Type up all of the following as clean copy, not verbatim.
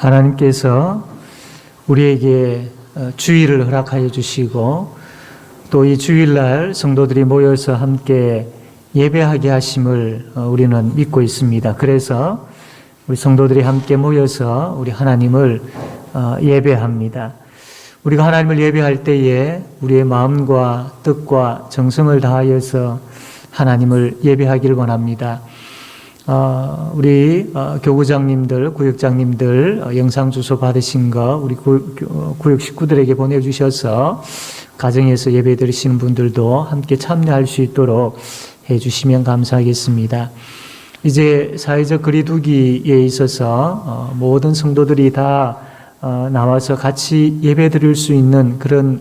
하나님께서 우리에게 주일을 허락하여 주시고 또 이 주일날 성도들이 모여서 함께 예배하게 하심을 우리는 믿고 있습니다. 그래서 우리 성도들이 함께 모여서 우리 하나님을 예배합니다. 우리가 하나님을 예배할 때에 우리의 마음과 뜻과 정성을 다하여서 하나님을 예배하기를 원합니다. 우리 교구장님들, 구역장님들 영상 주소 받으신 거 우리 구역 식구들에게 보내주셔서 가정에서 예배 드리시는 분들도 함께 참여할 수 있도록 해주시면 감사하겠습니다. 이제 사회적 거리두기에 있어서 모든 성도들이 다 나와서 같이 예배 드릴 수 있는 그런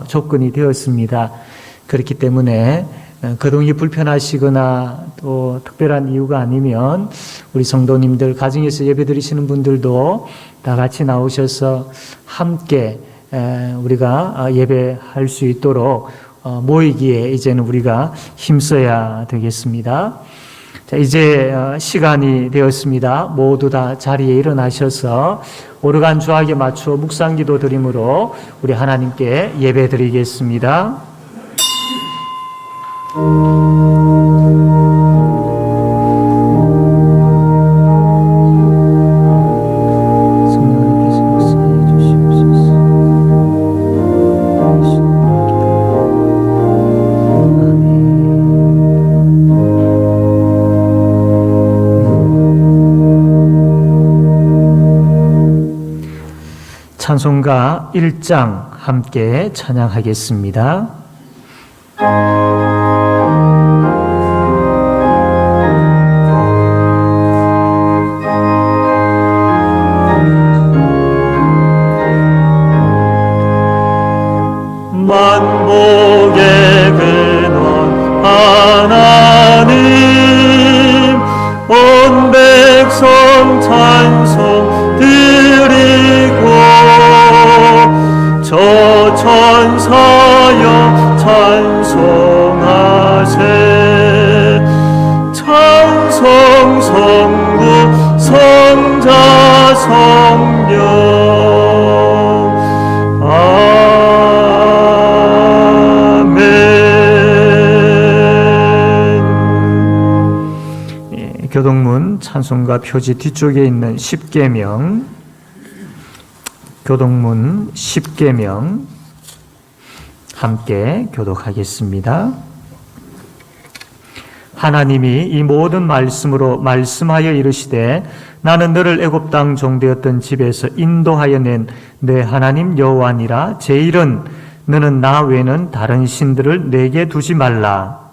조건이 되었습니다. 그렇기 때문에 거동이 불편하시거나 또 특별한 이유가 아니면 우리 성도님들 가정에서 예배 드리시는 분들도 다 같이 나오셔서 함께 우리가 예배할 수 있도록 모이기에 이제는 우리가 힘써야 되겠습니다. 자, 이제 시간이 되었습니다. 모두 다 자리에 일어나셔서 오르간 주악에 맞추어 묵상기도 드림으로 우리 하나님께 예배 드리겠습니다. 찬송가 1장 함께 찬양하겠습니다. 만복의 근원 하나님 온 백성 찬송 드리고 저 천사여 찬송하세 찬송 성부 성자 성령 아멘. 교동문 찬송가 표지 뒤쪽에 있는 십계명, 교동문 십계명 함께 교독하겠습니다. 하나님이 이 모든 말씀으로 말씀하여 이르시되 나는 너를 애굽 땅 종되었던 집에서 인도하여 낸 내 하나님 여호와니라. 제 일은 너는 나 외에는 다른 신들을 내게 두지 말라.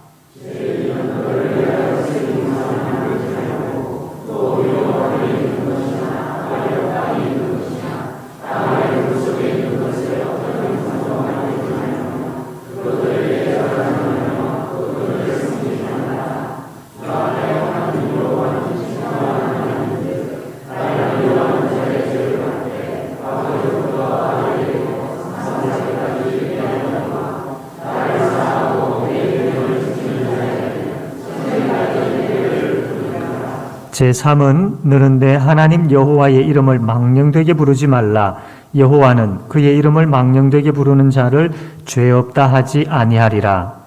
제3은 너는 내 하나님 여호와의 이름을 망령되게 부르지 말라. 여호와는 그의 이름을 망령되게 부르는 자를 죄 없다 하지 아니하리라.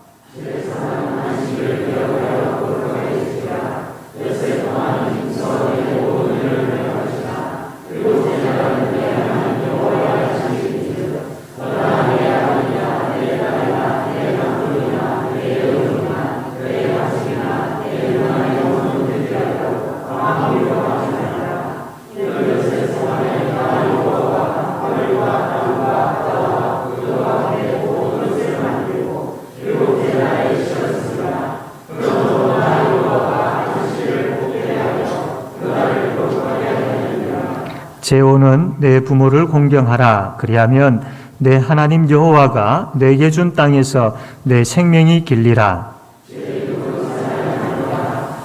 제5는 내 부모를 공경하라. 그리하면 내 하나님 여호와가 내게 준 땅에서 내 생명이 길리라.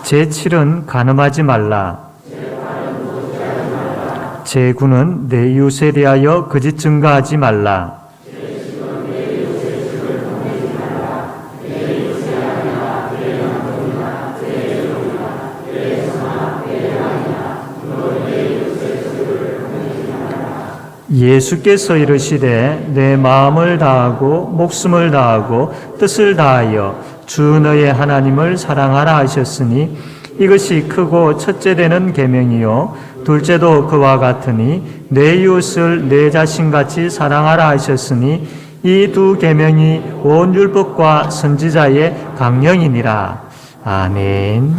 제7은 간음하지 말라. 제9는 내 이웃에 대하여 거짓 증거하지 말라. 예수께서 이르시되 내 마음을 다하고 목숨을 다하고 뜻을 다하여 주 너의 하나님을 사랑하라 하셨으니 이것이 크고 첫째 되는 계명이요 둘째도 그와 같으니 내 이웃을 내 자신같이 사랑하라 하셨으니 이 두 계명이 온 율법과 선지자의 강령이니라. 아멘.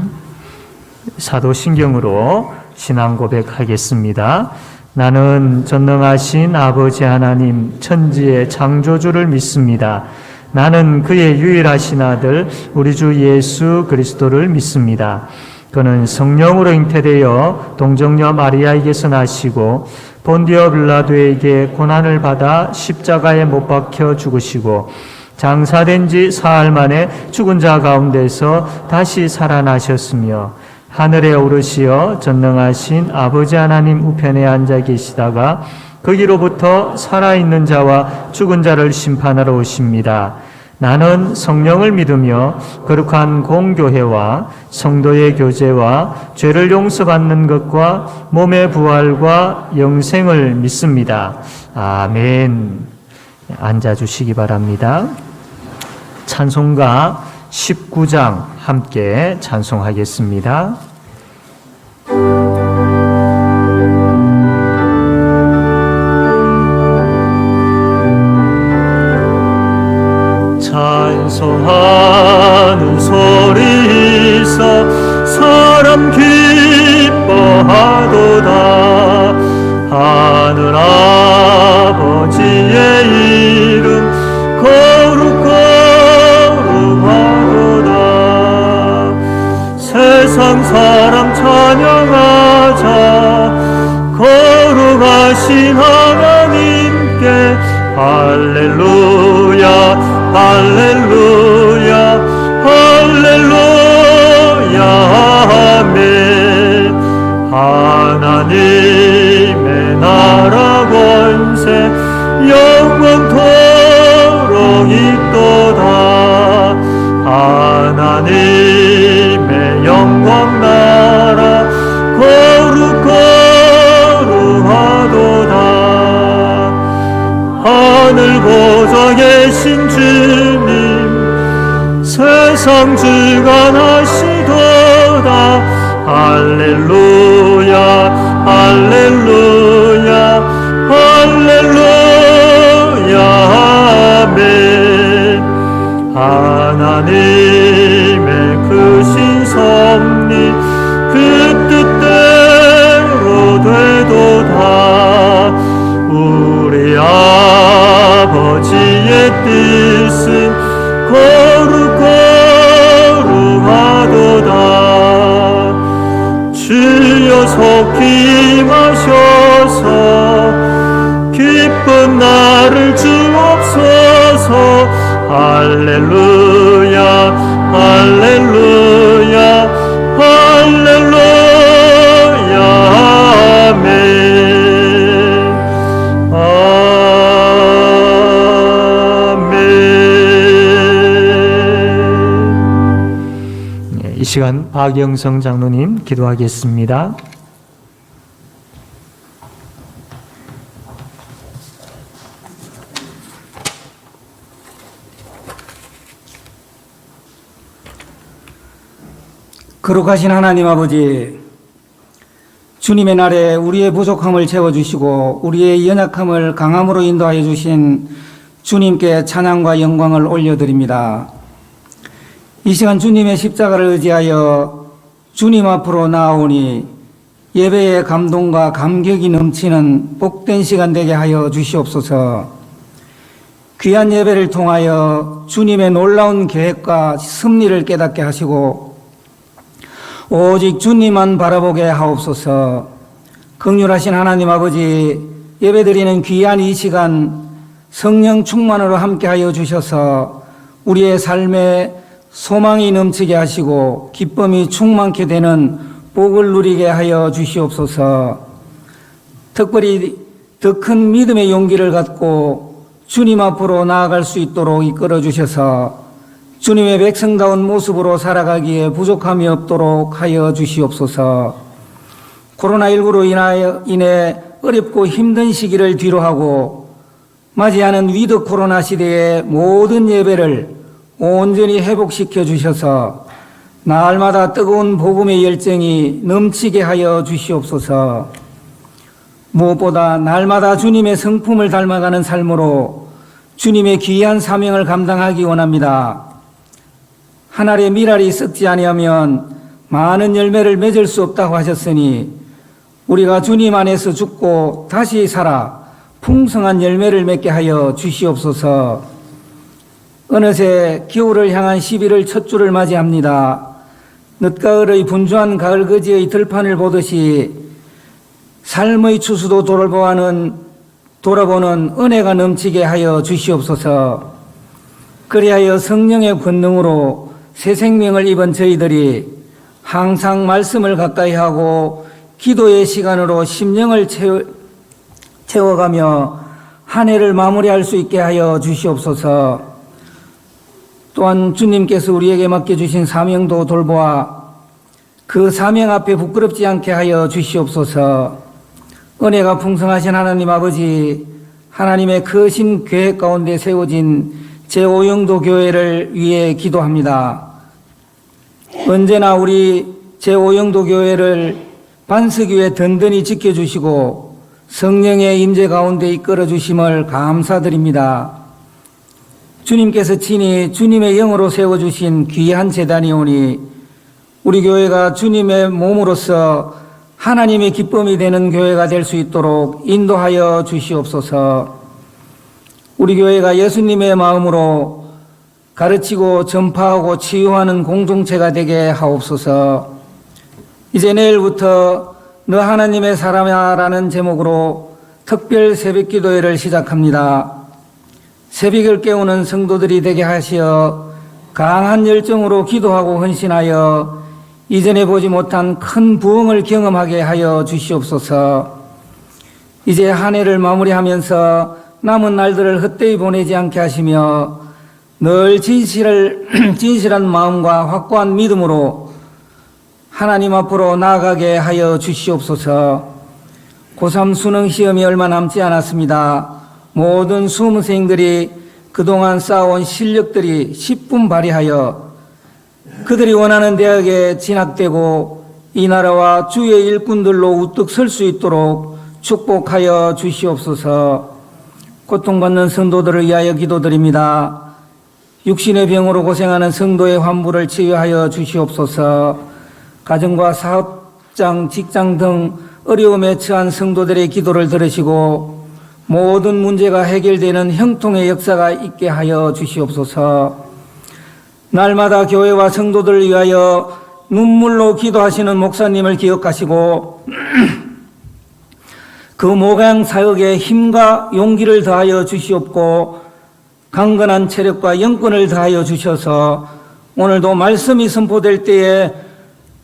사도신경으로 신앙 고백하겠습니다. 나는 전능하신 아버지 하나님 천지의 창조주를 믿습니다. 나는 그의 유일하신 아들 우리 주 예수 그리스도를 믿습니다. 그는 성령으로 잉태되어 동정녀 마리아에게서 나시고 본디오 빌라도에게 고난을 받아 십자가에 못 박혀 죽으시고 장사된 지 사흘 만에 죽은 자 가운데서 다시 살아나셨으며 하늘에 오르시어 전능하신 아버지 하나님 우편에 앉아 계시다가 거기로부터 살아있는 자와 죽은 자를 심판하러 오십니다. 나는 성령을 믿으며 거룩한 공교회와 성도의 교제와 죄를 용서받는 것과 몸의 부활과 영생을 믿습니다. 아멘. 앉아주시기 바랍니다. 찬송가 19장 함께 찬송하겠습니다. 찬송하는 소리 있어 사람 기뻐하도다. 하늘 아버지의 이름 거룩하도다. 세상 사람 찬양하자. 거룩하신 하나님께 할렐루야 할렐루야 할렐루야 아멘. 하나님의 나라 권세 영원토록 있도다. 하나님의 영광 나라 거룩하도다. 하늘 보좌 계신 주님 세상 주관하시도다. 할렐루야 할렐루야 할렐루야 아멘. 하나님의 크신 섭리 그 뜻대로 되도다. 우리 아버지의 뜻은 거룩하도다. 주여 속히 임하셔서 기쁜 나를 주옵소서. 할렐루야 할렐루야 할렐루야 아멘. 이 시간 박영성 장로님 기도하겠습니다. 거룩하신 하나님 아버지, 주님의 날에 우리의 부족함을 채워주시고 우리의 연약함을 강함으로 인도하여 주신 주님께 찬양과 영광을 올려드립니다. 이 시간 주님의 십자가를 의지하여 주님 앞으로 나아오니 예배의 감동과 감격이 넘치는 복된 시간 되게 하여 주시옵소서. 귀한 예배를 통하여 주님의 놀라운 계획과 섭리를 깨닫게 하시고 오직 주님만 바라보게 하옵소서. 긍휼하신 하나님 아버지, 예배드리는 귀한 이 시간 성령 충만으로 함께하여 주셔서 우리의 삶에 소망이 넘치게 하시고 기쁨이 충만케 되는 복을 누리게 하여 주시옵소서. 특별히 더 큰 믿음의 용기를 갖고 주님 앞으로 나아갈 수 있도록 이끌어 주셔서 주님의 백성다운 모습으로 살아가기에 부족함이 없도록 하여 주시옵소서. 코로나19로 인해 어렵고 힘든 시기를 뒤로하고 맞이하는 위드 코로나 시대의 모든 예배를 온전히 회복시켜 주셔서 날마다 뜨거운 복음의 열정이 넘치게 하여 주시옵소서. 무엇보다 날마다 주님의 성품을 닮아가는 삶으로 주님의 귀한 사명을 감당하기 원합니다. 한 알의 밀알이 썩지 아니하면 많은 열매를 맺을 수 없다고 하셨으니 우리가 주님 안에서 죽고 다시 살아 풍성한 열매를 맺게 하여 주시옵소서. 어느새 겨울을 향한 11월 첫 주를 맞이합니다. 늦가을의 분주한 가을거지의 들판을 보듯이 삶의 추수도 돌아보는 은혜가 넘치게 하여 주시옵소서. 그리하여 성령의 권능으로 새 생명을 입은 저희들이 항상 말씀을 가까이 하고 기도의 시간으로 심령을 채워가며 한 해를 마무리할 수 있게 하여 주시옵소서. 또한 주님께서 우리에게 맡겨주신 사명도 돌보아 그 사명 앞에 부끄럽지 않게 하여 주시옵소서. 은혜가 풍성하신 하나님 아버지, 하나님의 크신 계획 가운데 세워진 제5영도 교회를 위해 기도합니다. 언제나 우리 제5영도 교회를 반석 위에 든든히 지켜주시고 성령의 임재 가운데 이끌어 주심을 감사드립니다. 주님께서 친히 주님의 영으로 세워주신 귀한 제단이오니 우리 교회가 주님의 몸으로서 하나님의 기쁨이 되는 교회가 될 수 있도록 인도하여 주시옵소서. 우리 교회가 예수님의 마음으로 가르치고 전파하고 치유하는 공동체가 되게 하옵소서. 이제 내일부터 너 하나님의 사람이라는 제목으로 특별 새벽기도회를 시작합니다. 새벽을 깨우는 성도들이 되게 하시어 강한 열정으로 기도하고 헌신하여 이전에 보지 못한 큰 부흥을 경험하게 하여 주시옵소서. 이제 한 해를 마무리하면서 남은 날들을 헛되이 보내지 않게 하시며 늘 진실한 마음과 확고한 믿음으로 하나님 앞으로 나아가게 하여 주시옵소서. 고3 수능 시험이 얼마 남지 않았습니다. 모든 수험생들이 그동안 쌓아온 실력들이 10분 발휘하여 그들이 원하는 대학에 진학되고 이 나라와 주의 일꾼들로 우뚝 설 수 있도록 축복하여 주시옵소서. 고통받는 성도들을 위하여 기도드립니다. 육신의 병으로 고생하는 성도의 환부를 치유하여 주시옵소서. 가정과 사업장, 직장 등 어려움에 처한 성도들의 기도를 들으시고 모든 문제가 해결되는 형통의 역사가 있게 하여 주시옵소서. 날마다 교회와 성도들을 위하여 눈물로 기도하시는 목사님을 기억하시고 그 모강 사역에 힘과 용기를 더하여 주시옵고 강건한 체력과 영권을 더하여 주셔서 오늘도 말씀이 선포될 때에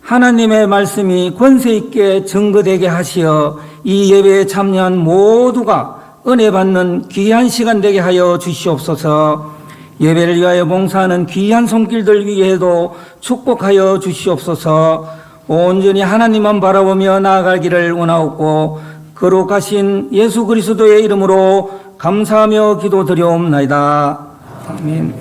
하나님의 말씀이 권세 있게 증거되게 하시어 이 예배에 참여한 모두가 은혜 받는 귀한 시간 되게 하여 주시옵소서. 예배를 위하여 봉사하는 귀한 손길들 위에도 축복하여 주시옵소서. 온전히 하나님만 바라보며 나아가기를 원하옵고 거룩하신 예수 그리스도의 이름으로 감사하며 기도드려옵나이다. 아멘.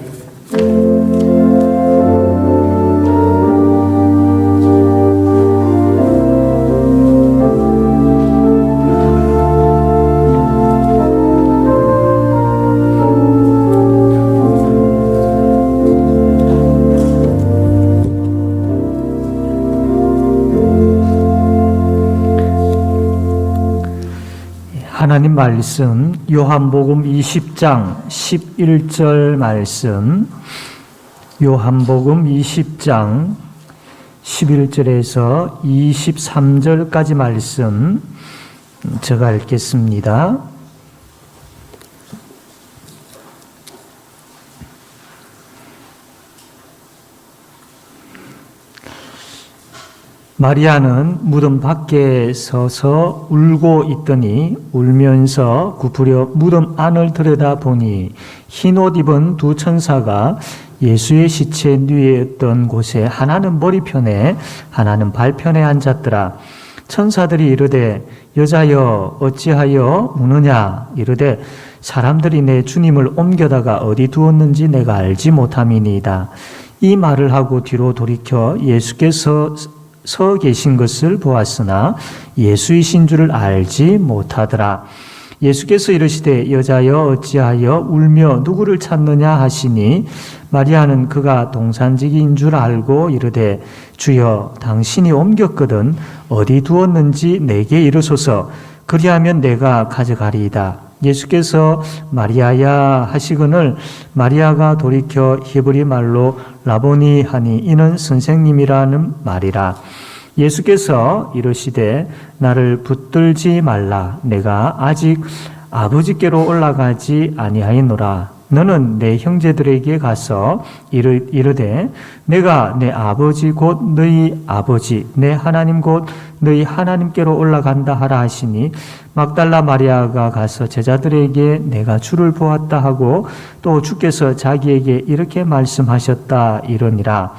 하나님 말씀 요한복음 20장 11절 말씀, 요한복음 20장 11절에서 23절까지 말씀 제가 읽겠습니다. 마리아는 무덤 밖에 서서 울고 있더니 울면서 굽으려 무덤 안을 들여다보니 흰 옷 입은 두 천사가 예수의 시체 누웠던 곳에 하나는 머리편에 하나는 발편에 앉았더라. 천사들이 이르되 여자여 어찌하여 우느냐 이르되 사람들이 내 주님을 옮겨다가 어디 두었는지 내가 알지 못함이니이다. 이 말을 하고 뒤로 돌이켜 예수께서 서 계신 것을 보았으나 예수이신 줄을 알지 못하더라. 예수께서 이르시되 여자여 어찌하여 울며 누구를 찾느냐 하시니 마리아는 그가 동산직인 줄 알고 이르되 주여 당신이 옮겼거든 어디 두었는지 내게 이르소서 그리하면 내가 가져가리이다. 예수께서 마리아야 하시거늘 마리아가 돌이켜 히브리 말로 라보니 하니 이는 선생님이라는 말이라. 예수께서 이르시되 나를 붙들지 말라. 내가 아직 아버지께로 올라가지 아니하였노라. 너는 내 형제들에게 가서 이르되 내가 내 아버지 곧 너희 아버지 내 하나님 곧 너희 하나님께로 올라간다 하라 하시니 막달라 마리아가 가서 제자들에게 내가 주를 보았다 하고 또 주께서 자기에게 이렇게 말씀하셨다 이러니라.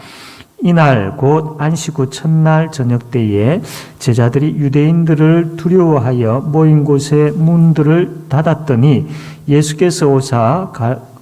이날 곧 안식 후 첫날 저녁 때에 제자들이 유대인들을 두려워하여 모인 곳에 문들을 닫았더니 예수께서 오사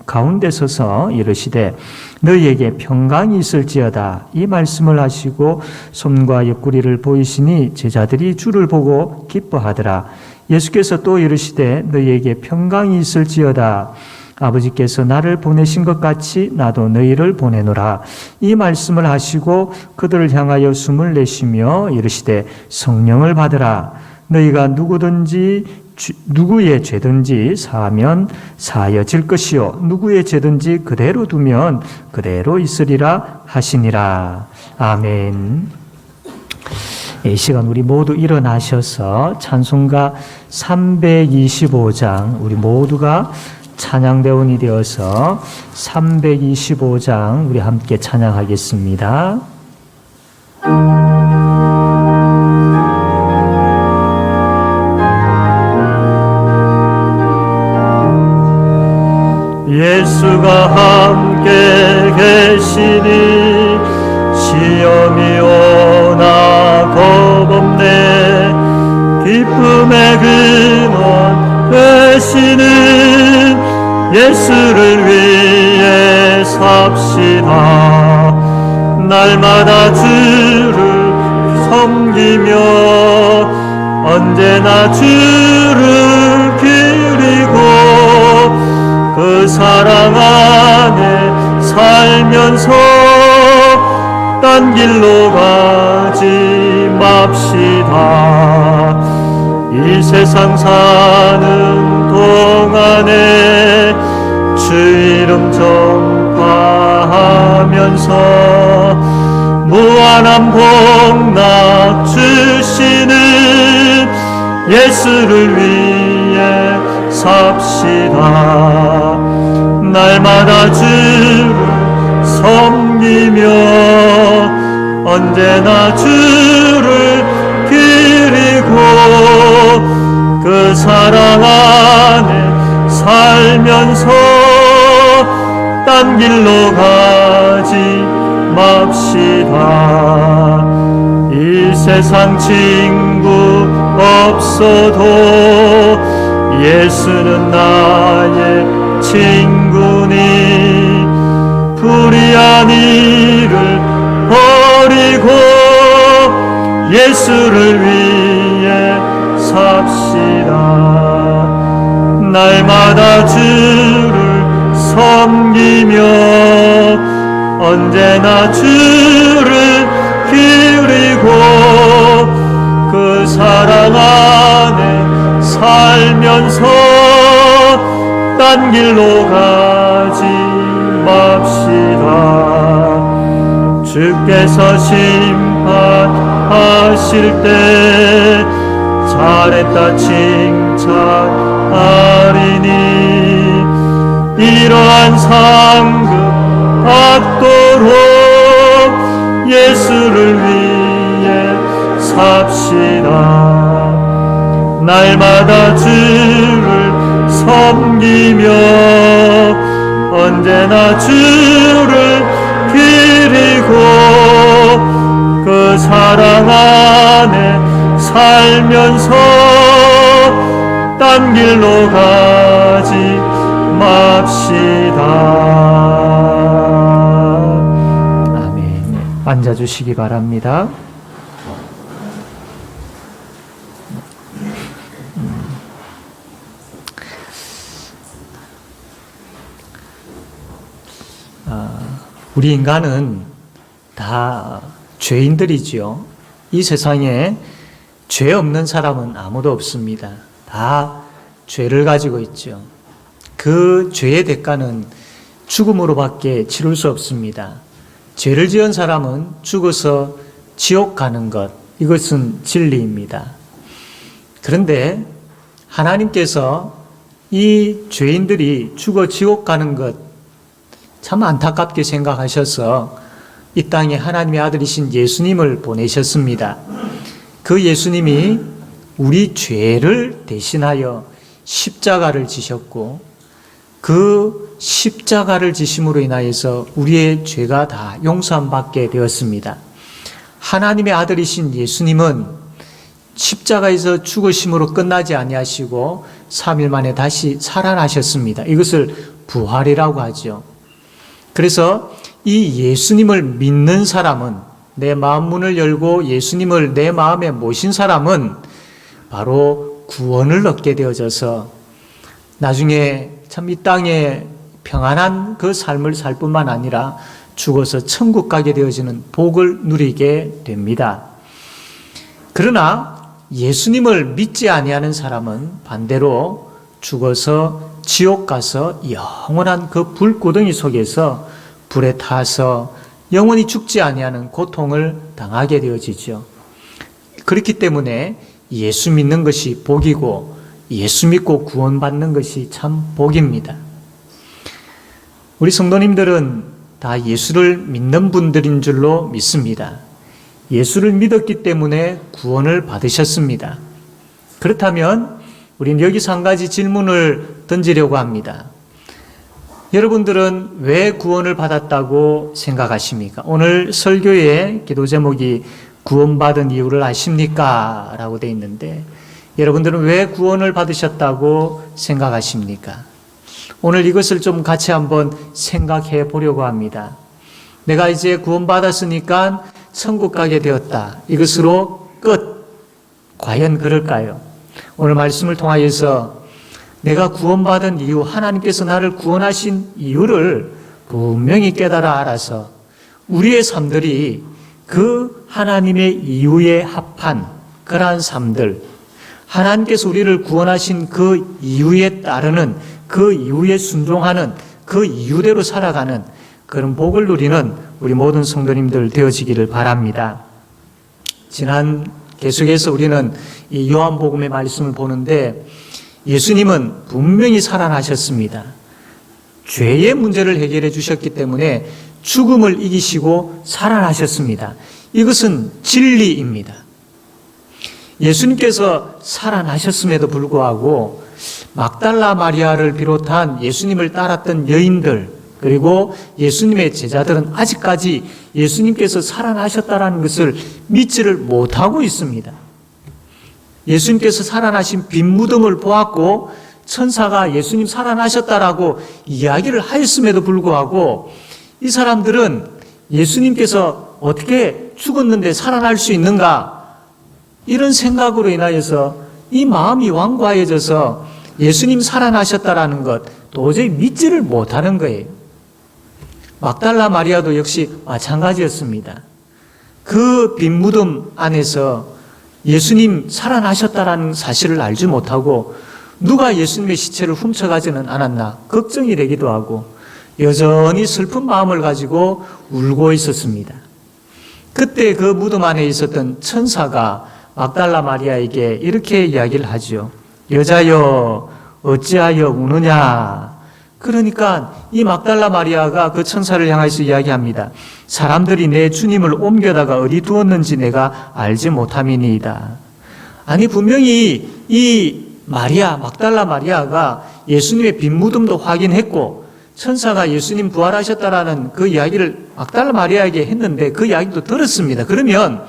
가운데 서서 이르시되 너희에게 평강이 있을지어다. 이 말씀을 하시고 손과 옆구리를 보이시니 제자들이 주를 보고 기뻐하더라. 예수께서 또 이르시되 너희에게 평강이 있을지어다. 아버지께서 나를 보내신 것 같이 나도 너희를 보내노라. 이 말씀을 하시고 그들을 향하여 숨을 내쉬며 이르시되 성령을 받으라. 너희가 누구의 죄든지 사하면 사하여질 것이요 누구의 죄든지 그대로 두면 그대로 있으리라 하시니라. 아멘. 이 시간 우리 모두 일어나셔서 찬송가 325장 우리 모두가 찬양대원이 되어서 325장 우리 함께 찬양하겠습니다. 예수가 함께 계시니 시험이 오나 겁없네. 기쁨의 근원 되시는 예수를 위해 삽시다. 날마다 주를 섬기며 언제나 주를 기리고 그 사랑 안에 살면서 딴 길로 가지 맙시다. 이 세상 사는 동안에 주 이름 전파하면서 무한한 복락 주시는 예수를 위해 삽시다. 날마다 주를 섬기며 언제나 주를 기리고 그 사랑 안에 살면서 딴 길로 가지 맙시다. 이 세상 친구 없어도 예수는 나의 친구니 불의한 일을 버리고 예수를 위해 삽시다. 날마다 주를 섬기며 언제나 주를 기리고 그 사랑 안에 살면서 딴 길로 가지 맙시다. 주께서 심판하실 때 잘했다 칭찬하리니 이러한 상급 받도록 예수를 위해 삽시다. 날마다 주를 섬기며 언제나 주를 기리고 그 사랑 안에 살면서 딴 길로 가지 맙시다. 아멘. 앉아주시기 바랍니다. 우리 인간은 다 죄인들이지요. 이 세상에 죄 없는 사람은 아무도 없습니다. 다 죄를 가지고 있죠. 그 죄의 대가는 죽음으로밖에 치룰 수 없습니다. 죄를 지은 사람은 죽어서 지옥 가는 것, 이것은 진리입니다. 그런데 하나님께서 이 죄인들이 죽어 지옥 가는 것 참 안타깝게 생각하셔서 이 땅에 하나님의 아들이신 예수님을 보내셨습니다. 그 예수님이 우리 죄를 대신하여 십자가를 지셨고 그 십자가를 지심으로 인하여서 우리의 죄가 다 용서받게 되었습니다. 하나님의 아들이신 예수님은 십자가에서 죽으심으로 끝나지 아니하시고 3일 만에 다시 살아나셨습니다. 이것을 부활이라고 하죠. 그래서 이 예수님을 믿는 사람은, 내 마음 문을 열고 예수님을 내 마음에 모신 사람은 바로 구원을 얻게 되어져서 나중에 참 이 땅에 평안한 그 삶을 살 뿐만 아니라 죽어서 천국 가게 되어지는 복을 누리게 됩니다. 그러나 예수님을 믿지 아니하는 사람은 반대로 죽어서 지옥 가서 영원한 그 불구덩이 속에서 불에 타서 영원히 죽지 아니하는 고통을 당하게 되어지죠. 그렇기 때문에 예수 믿는 것이 복이고 예수 믿고 구원받는 것이 참 복입니다. 우리 성도님들은 다 예수를 믿는 분들인 줄로 믿습니다. 예수를 믿었기 때문에 구원을 받으셨습니다. 그렇다면 우리는 여기서 한 가지 질문을 던지려고 합니다. 여러분들은 왜 구원을 받았다고 생각하십니까? 오늘 설교의 기도 제목이 구원받은 이유를 아십니까? 라고 되어 있는데 여러분들은 왜 구원을 받으셨다고 생각하십니까? 오늘 이것을 좀 같이 한번 생각해 보려고 합니다. 내가 이제 구원받았으니까 천국 가게 되었다. 이것으로 끝. 과연 그럴까요? 오늘 말씀을 통하여서 내가 구원받은 이유, 하나님께서 나를 구원하신 이유를 분명히 깨달아 알아서 우리의 삶들이 그 하나님의 이유에 합한 그러한 삶들, 하나님께서 우리를 구원하신 그 이유에 따르는, 그 이유에 순종하는, 그 이유대로 살아가는 그런 복을 누리는 우리 모든 성도님들 되어지기를 바랍니다. 지난 계속해서 우리는 이 요한복음의 말씀을 보는데 예수님은 분명히 살아나셨습니다. 죄의 문제를 해결해 주셨기 때문에 죽음을 이기시고 살아나셨습니다. 이것은 진리입니다. 예수님께서 살아나셨음에도 불구하고 막달라 마리아를 비롯한 예수님을 따랐던 여인들 그리고 예수님의 제자들은 아직까지 예수님께서 살아나셨다는 것을 믿지를 못하고 있습니다. 예수님께서 살아나신 빈 무덤을 보았고 천사가 예수님 살아나셨다라고 이야기를 하였음에도 불구하고 이 사람들은 예수님께서 어떻게 죽었는데 살아날 수 있는가 이런 생각으로 인하여서 이 마음이 완고하여져서 예수님 살아나셨다라는 것 도저히 믿지를 못하는 거예요. 막달라 마리아도 역시 마찬가지였습니다. 그 빈 무덤 안에서 예수님 살아나셨다라는 사실을 알지 못하고 누가 예수님의 시체를 훔쳐가지는 않았나 걱정이 되기도 하고 여전히 슬픈 마음을 가지고 울고 있었습니다. 그때 그 무덤 안에 있었던 천사가 막달라 마리아에게 이렇게 이야기를 하죠. 여자여 어찌하여 우느냐. 그러니까 이 막달라 마리아가 그 천사를 향해서 이야기합니다. 사람들이 내 주님을 옮겨다가 어디 두었는지 내가 알지 못함이니이다. 아니 분명히 이 마리아, 막달라 마리아가 예수님의 빈 무덤도 확인했고 천사가 예수님 부활하셨다라는 그 이야기를 막달라 마리아에게 했는데 그 이야기도 들었습니다. 그러면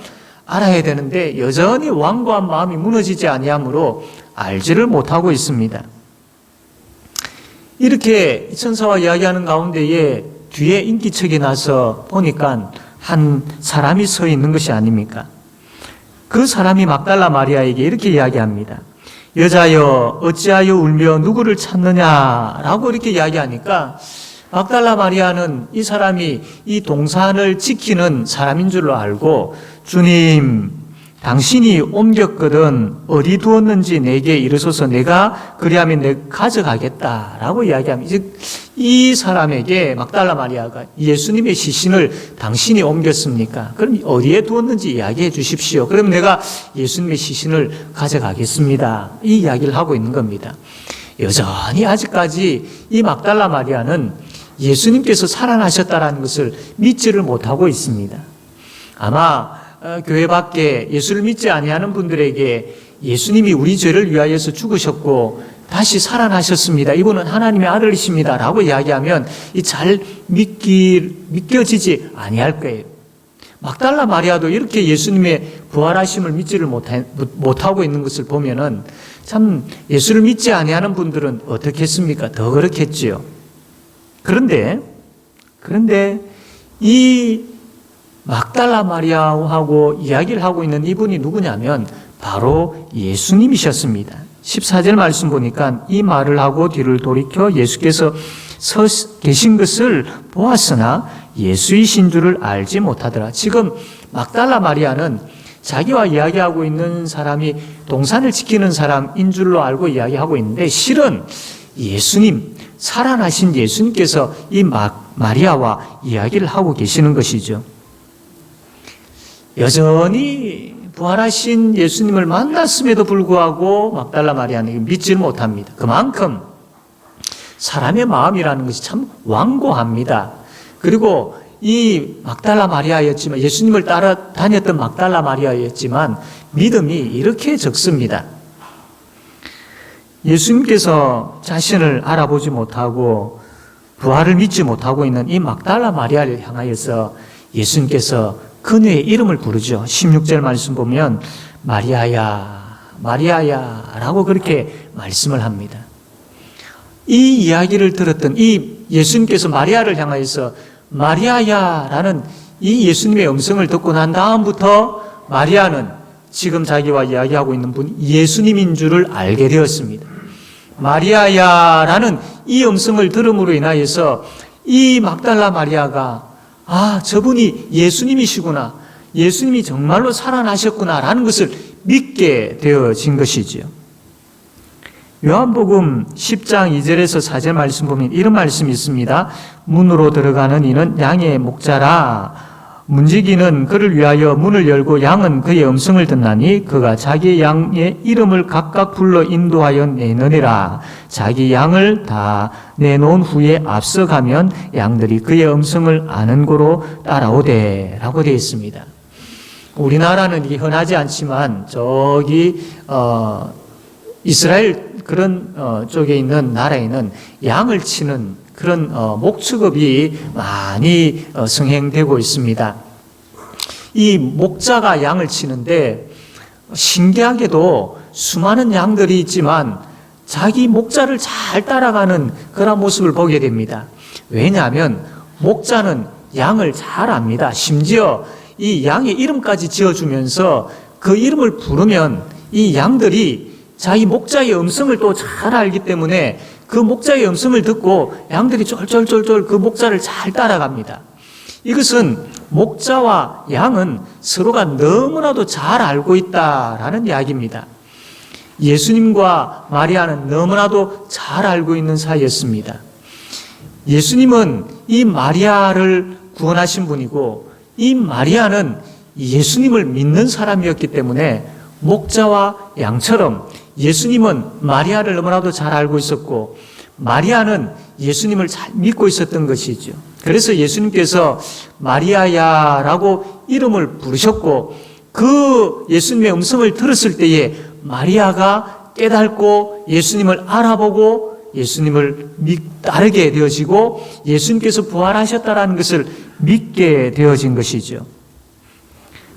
알아야 되는데 여전히 완고한 마음이 무너지지 아니하므로 알지를 못하고 있습니다. 이렇게 천사와 이야기하는 가운데에 뒤에 인기척이 나서 보니까 한 사람이 서 있는 것이 아닙니까? 그 사람이 막달라 마리아에게 이렇게 이야기합니다. 여자여 어찌하여 울며 누구를 찾느냐라고 이렇게 이야기하니까 막달라 마리아는 이 사람이 이 동산을 지키는 사람인 줄로 알고 주님 당신이 옮겼거든 어디 두었는지 내게 이르소서 내가 그리하면 내가 가져가겠다라고 이야기합니다. 즉 이 사람에게 막달라 마리아가 예수님의 시신을 당신이 옮겼습니까? 그럼 어디에 두었는지 이야기해 주십시오. 그럼 내가 예수님의 시신을 가져가겠습니다. 이 이야기를 하고 있는 겁니다. 여전히 아직까지 이 막달라 마리아는 예수님께서 살아나셨다는 것을 믿지를 못하고 있습니다. 아마 교회 밖에 예수를 믿지 아니하는 분들에게 예수님이 우리 죄를 위하여서 죽으셨고 다시 살아나셨습니다. 이분은 하나님의 아들이십니다. 라고 이야기하면 잘 믿겨지지 아니할 거예요. 막달라 마리아도 이렇게 예수님의 부활하심을 믿지를 못하고 있는 것을 보면은 참 예수를 믿지 아니하는 분들은 어떻겠습니까? 더 그렇겠지요. 그런데 이 막달라 마리아하고 이야기를 하고 있는 이분이 누구냐면 바로 예수님이셨습니다. 14절 말씀 보니까 이 말을 하고 뒤를 돌이켜 예수께서 서 계신 것을 보았으나 예수이신 줄을 알지 못하더라. 지금 막달라 마리아는 자기와 이야기하고 있는 사람이 동산을 지키는 사람인 줄로 알고 이야기하고 있는데 실은 예수님, 살아나신 예수님께서 이 마리아와 이야기를 하고 계시는 것이죠. 여전히 부활하신 예수님을 만났음에도 불구하고 막달라 마리아는 믿지를 못합니다. 그만큼 사람의 마음이라는 것이 참 완고합니다. 그리고 이 막달라 마리아였지만 예수님을 따라다녔던 막달라 마리아였지만 믿음이 이렇게 적습니다. 예수님께서 자신을 알아보지 못하고 부활을 믿지 못하고 있는 이 막달라 마리아를 향하여서 예수님께서 그녀의 이름을 부르죠. 16절 말씀 보면 마리아야, 마리아야 라고 그렇게 말씀을 합니다. 이 이야기를 들었던 이 예수님께서 마리아를 향하여서 마리아야 라는 이 예수님의 음성을 듣고 난 다음부터 마리아는 지금 자기와 이야기하고 있는 분이 예수님인 줄을 알게 되었습니다. 마리아야 라는 이 음성을 들음으로 인하여서 이 막달라 마리아가 저분이 예수님이시구나. 예수님이 정말로 살아나셨구나. 라는 것을 믿게 되어진 것이지요. 요한복음 10장 2절에서 4절 말씀 보면 이런 말씀이 있습니다. 문으로 들어가는 이는 양의 목자라. 문지기는 그를 위하여 문을 열고 양은 그의 음성을 듣나니 그가 자기 양의 이름을 각각 불러 인도하여 내느니라. 자기 양을 다 내놓은 후에 앞서가면 양들이 그의 음성을 아는 고로 따라오되 라고 되어 있습니다. 우리나라는 이게 흔하지 않지만 저기 이스라엘 그런 쪽에 있는 나라에는 양을 치는 그런 목축업이 많이 성행되고 있습니다. 이 목자가 양을 치는데 신기하게도 수많은 양들이 있지만 자기 목자를 잘 따라가는 그런 모습을 보게 됩니다. 왜냐하면 목자는 양을 잘 압니다. 심지어 이 양의 이름까지 지어주면서 그 이름을 부르면 이 양들이 자기 목자의 음성을 또 잘 알기 때문에 그 목자의 음성을 듣고 양들이 쫄쫄쫄쫄 그 목자를 잘 따라갑니다. 이것은 목자와 양은 서로가 너무나도 잘 알고 있다라는 이야기입니다. 예수님과 마리아는 너무나도 잘 알고 있는 사이였습니다. 예수님은 이 마리아를 구원하신 분이고 이 마리아는 예수님을 믿는 사람이었기 때문에 목자와 양처럼 예수님은 마리아를 너무나도 잘 알고 있었고 마리아는 예수님을 잘 믿고 있었던 것이죠. 그래서 예수님께서 마리아야라고 이름을 부르셨고 그 예수님의 음성을 들었을 때에 마리아가 깨닫고 예수님을 알아보고 예수님을 따르게 되어지고 예수님께서 부활하셨다는 것을 믿게 되어진 것이죠.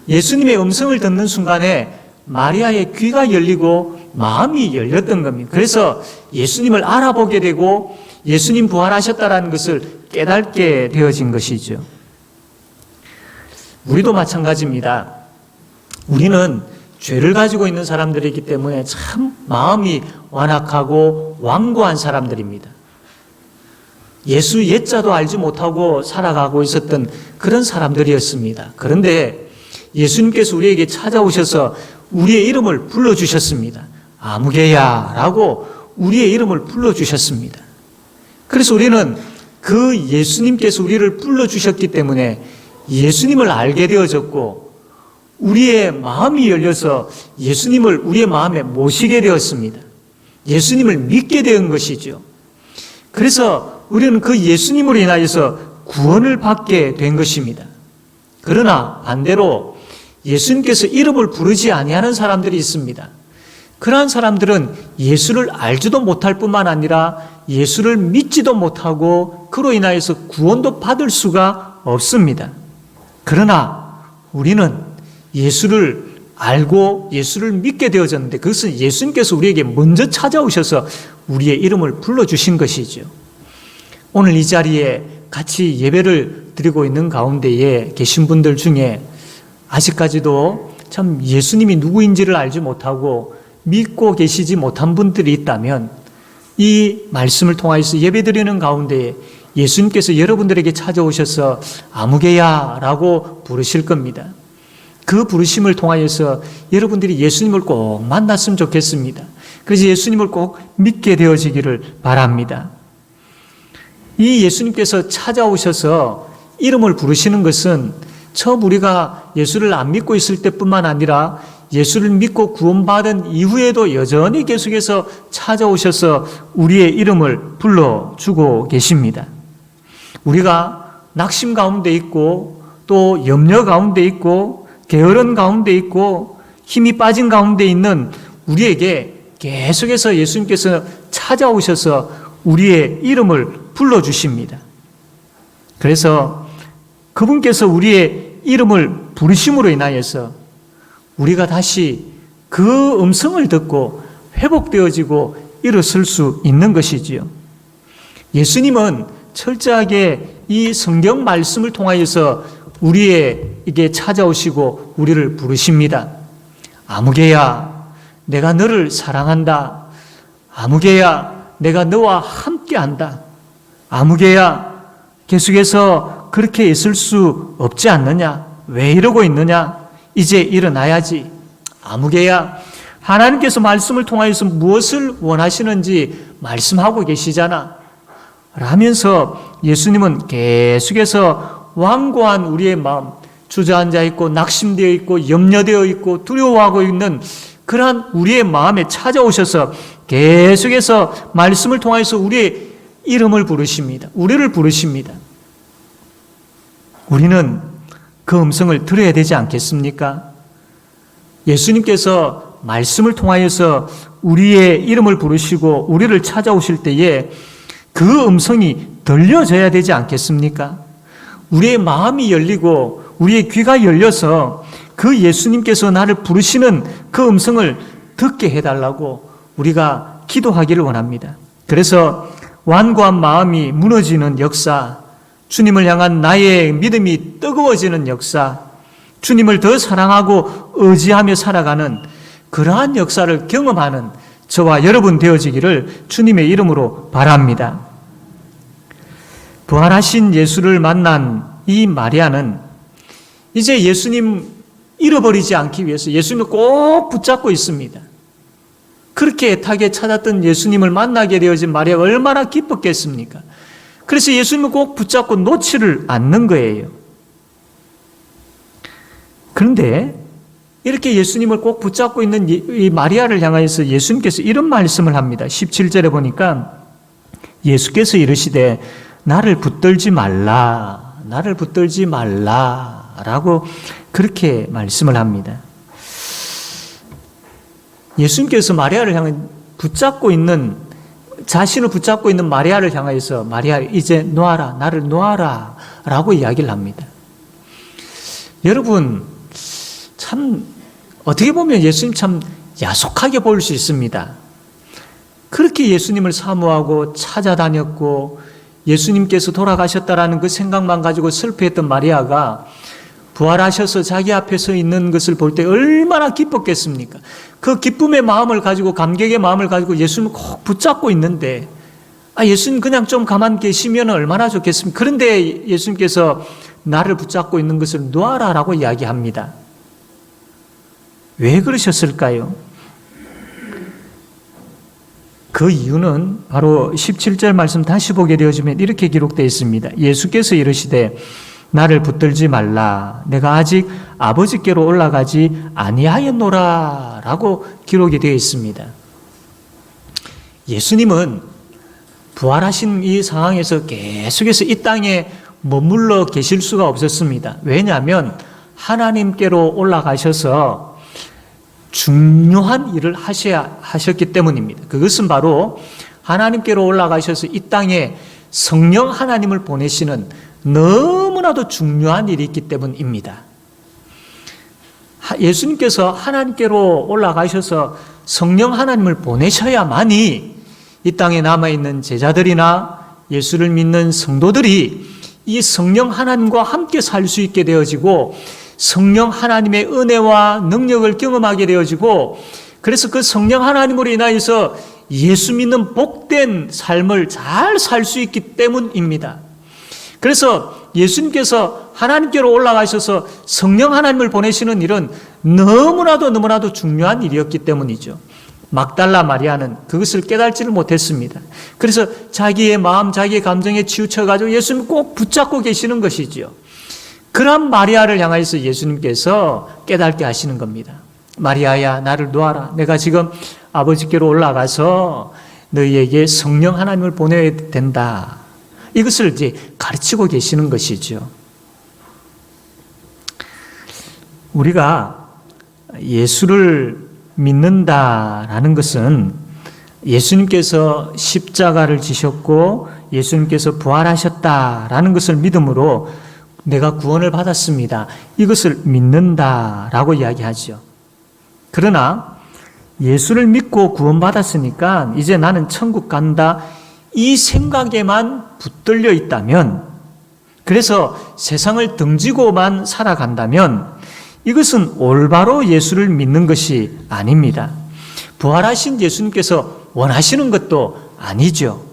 예수님의 음성을 듣는 순간에 마리아의 귀가 열리고 마음이 열렸던 겁니다. 그래서 예수님을 알아보게 되고 예수님 부활하셨다는 것을 깨닫게 되어진 것이죠. 우리도 마찬가지입니다. 우리는 죄를 가지고 있는 사람들이기 때문에 참 마음이 완악하고 완고한 사람들입니다. 예수 옛자도 알지 못하고 살아가고 있었던 그런 사람들이었습니다. 그런데 예수님께서 우리에게 찾아오셔서 우리의 이름을 불러주셨습니다. 아무개야 라고 우리의 이름을 불러주셨습니다. 그래서 우리는 그 예수님께서 우리를 불러주셨기 때문에 예수님을 알게 되어졌고 우리의 마음이 열려서 예수님을 우리의 마음에 모시게 되었습니다. 예수님을 믿게 된 것이죠. 그래서 우리는 그 예수님으로 인하여서 구원을 받게 된 것입니다. 그러나 반대로 예수님께서 이름을 부르지 아니하는 사람들이 있습니다. 그러한 사람들은 예수를 알지도 못할 뿐만 아니라 예수를 믿지도 못하고 그로 인하여서 구원도 받을 수가 없습니다. 그러나 우리는 예수를 알고 예수를 믿게 되어졌는데 그것은 예수님께서 우리에게 먼저 찾아오셔서 우리의 이름을 불러주신 것이죠. 오늘 이 자리에 같이 예배를 드리고 있는 가운데에 계신 분들 중에 아직까지도 참 예수님이 누구인지를 알지 못하고 믿고 계시지 못한 분들이 있다면 이 말씀을 통하여서 예배드리는 가운데에 예수님께서 여러분들에게 찾아오셔서 아무개야 라고 부르실 겁니다. 그 부르심을 통하여서 여러분들이 예수님을 꼭 만났으면 좋겠습니다. 그래서 예수님을 꼭 믿게 되어지기를 바랍니다. 이 예수님께서 찾아오셔서 이름을 부르시는 것은 처음 우리가 예수를 안 믿고 있을 때뿐만 아니라 예수를 믿고 구원받은 이후에도 여전히 계속해서 찾아오셔서 우리의 이름을 불러주고 계십니다. 우리가 낙심 가운데 있고 또 염려 가운데 있고 게으른 가운데 있고 힘이 빠진 가운데 있는 우리에게 계속해서 예수님께서 찾아오셔서 우리의 이름을 불러주십니다. 그래서 그분께서 우리의 이름을 부르심으로 인하여서 우리가 다시 그 음성을 듣고 회복되어지고 일어설 수 있는 것이지요. 예수님은 철저하게 이 성경 말씀을 통하여서 우리에게 찾아오시고 우리를 부르십니다. 아무개야, 내가 너를 사랑한다. 아무개야, 내가 너와 함께한다. 아무개야, 계속해서 그렇게 있을 수 없지 않느냐? 왜 이러고 있느냐? 이제 일어나야지. 아무개야, 하나님께서 말씀을 통하여서 무엇을 원하시는지 말씀하고 계시잖아. 라면서 예수님은 계속해서 완고한 우리의 마음, 주저앉아 있고 낙심되어 있고 염려되어 있고 두려워하고 있는 그러한 우리의 마음에 찾아오셔서 계속해서 말씀을 통해서 우리의 이름을 부르십니다. 우리를 부르십니다. 우리는 그 음성을 들어야 되지 않겠습니까? 예수님께서 말씀을 통하여서 우리의 이름을 부르시고 우리를 찾아오실 때에 그 음성이 들려져야 되지 않겠습니까? 우리의 마음이 열리고 우리의 귀가 열려서 그 예수님께서 나를 부르시는 그 음성을 듣게 해달라고 우리가 기도하기를 원합니다. 그래서 완고한 마음이 무너지는 역사, 주님을 향한 나의 믿음이 뜨거워지는 역사, 주님을 더 사랑하고 의지하며 살아가는 그러한 역사를 경험하는 저와 여러분 되어지기를 주님의 이름으로 바랍니다. 부활하신 예수를 만난 이 마리아는 이제 예수님 잃어버리지 않기 위해서 예수님을 꼭 붙잡고 있습니다. 그렇게 애타게 찾았던 예수님을 만나게 되어진 마리아가 얼마나 기뻤겠습니까? 그래서 예수님을 꼭 붙잡고 놓지를 않는 거예요. 그런데 이렇게 예수님을 꼭 붙잡고 있는 이 마리아를 향하여서 예수님께서 이런 말씀을 합니다. 17절에 보니까 예수께서 이르시되 나를 붙들지 말라, 나를 붙들지 말라라고 그렇게 말씀을 합니다. 예수님께서 마리아를 향해 붙잡고 있는, 자신을 붙잡고 있는 마리아를 향하여서 마리아 이제 놓아라, 나를 놓아라 라고 이야기를 합니다. 여러분, 참 어떻게 보면 예수님 참 야속하게 보일 수 있습니다. 그렇게 예수님을 사모하고 찾아다녔고 예수님께서 돌아가셨다라는 그 생각만 가지고 슬퍼했던 마리아가 부활하셔서 자기 앞에 서 있는 것을 볼 때 얼마나 기뻤겠습니까? 그 기쁨의 마음을 가지고 감격의 마음을 가지고 예수님을 꼭 붙잡고 있는데 예수님 그냥 좀 가만 계시면 얼마나 좋겠습니까? 그런데 예수님께서 나를 붙잡고 있는 것을 놓아라라고 이야기합니다. 왜 그러셨을까요? 그 이유는 바로 17절 말씀 다시 보게 되어지면 이렇게 기록되어 있습니다. 예수께서 이르시되 나를 붙들지 말라. 내가 아직 아버지께로 올라가지 아니하였노라 라고 기록이 되어 있습니다. 예수님은 부활하신 이 상황에서 계속해서 이 땅에 머물러 계실 수가 없었습니다. 왜냐하면 하나님께로 올라가셔서 중요한 일을 하셨기 때문입니다. 그것은 바로 하나님께로 올라가셔서 이 땅에 성령 하나님을 보내시는 너무나도 중요한 일이 있기 때문입니다. 예수님께서 하나님께로 올라가셔서 성령 하나님을 보내셔야만이 이 땅에 남아있는 제자들이나 예수를 믿는 성도들이 이 성령 하나님과 함께 살 수 있게 되어지고 성령 하나님의 은혜와 능력을 경험하게 되어지고 그래서 그 성령 하나님으로 인하여서 예수 믿는 복된 삶을 잘 살 수 있기 때문입니다. 그래서 예수님께서 하나님께로 올라가셔서 성령 하나님을 보내시는 일은 너무나도 중요한 일이었기 때문이죠. 막달라 마리아는 그것을 깨달지를 못했습니다. 그래서 자기의 마음, 자기의 감정에 치우쳐가지고 예수님을 꼭 붙잡고 계시는 것이지요. 그런 마리아를 향해서 예수님께서 깨닫게 하시는 겁니다. 마리아야, 나를 놓아라. 내가 지금 아버지께로 올라가서 너희에게 성령 하나님을 보내야 된다. 이것을 이제 가르치고 계시는 것이죠. 우리가 예수를 믿는다라는 것은 예수님께서 십자가를 지셨고 예수님께서 부활하셨다라는 것을 믿음으로 내가 구원을 받았습니다. 이것을 믿는다라고 이야기하죠. 그러나 예수를 믿고 구원받았으니까 이제 나는 천국 간다. 이 생각에만 붙들려 있다면, 그래서 세상을 등지고만 살아간다면 이것은 올바로 예수를 믿는 것이 아닙니다. 부활하신 예수님께서 원하시는 것도 아니죠.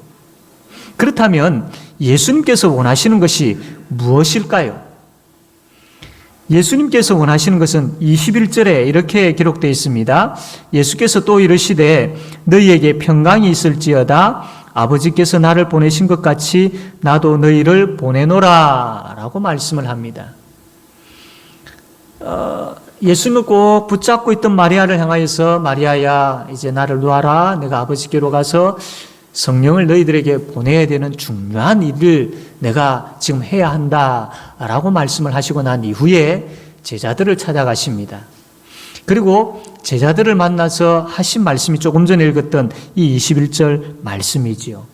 그렇다면 예수님께서 원하시는 것이 무엇일까요? 예수님께서 원하시는 것은 21절에 이렇게 기록되어 있습니다. 예수께서 또 이르시되 너희에게 평강이 있을지어다. 아버지께서 나를 보내신 것 같이 나도 너희를 보내노라 라고 말씀을 합니다. 예수님을 꼭 붙잡고 있던 마리아를 향하여서 마리아야, 이제 나를 놓아라. 내가 아버지께로 가서 성령을 너희들에게 보내야 되는 중요한 일을 내가 지금 해야 한다 라고 말씀을 하시고 난 이후에 제자들을 찾아가십니다. 그리고 제자들을 만나서 하신 말씀이 조금 전에 읽었던 이 21절 말씀이지요.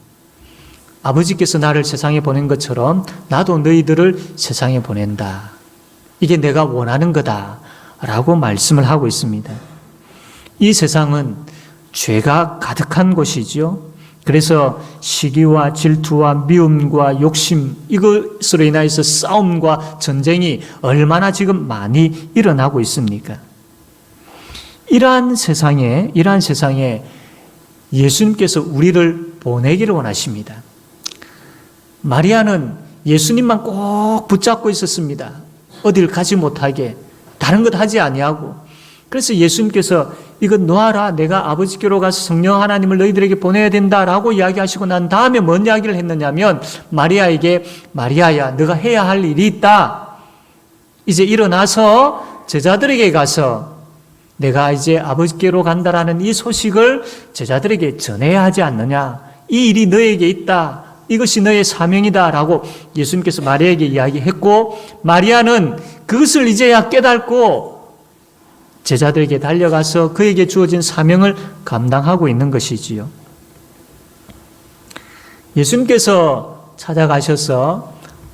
아버지께서 나를 세상에 보낸 것처럼 나도 너희들을 세상에 보낸다. 이게 내가 원하는 거다 라고 말씀을 하고 있습니다. 이 세상은 죄가 가득한 곳이지요. 그래서 시기와 질투와 미움과 욕심, 이것으로 인해서 싸움과 전쟁이 얼마나 지금 많이 일어나고 있습니까? 이러한 세상에 예수님께서 우리를 보내기를 원하십니다. 마리아는 예수님만 꼭 붙잡고 있었습니다. 어딜 가지 못하게, 다른 것 하지 아니하고. 그래서 예수님께서 이거 놓아라. 내가 아버지께로 가서 성령 하나님을 너희들에게 보내야 된다라고 이야기하시고 난 다음에 뭔 이야기를 했느냐면 마리아에게 마리아야, 너가 해야 할 일이 있다. 이제 일어나서 제자들에게 가서 내가 이제 아버지께로 간다라는 이 소식을 제자들에게 전해야 하지 않느냐. 이 일이 너에게 있다. 이것이 너의 사명이다라고 예수님께서 마리아에게 이야기했고 마리아는 그것을 이제야 깨닫고 제자들에게 달려가서 그에게 주어진 사명을 감당하고 있는 것이지요. 예수님께서 찾아가셔서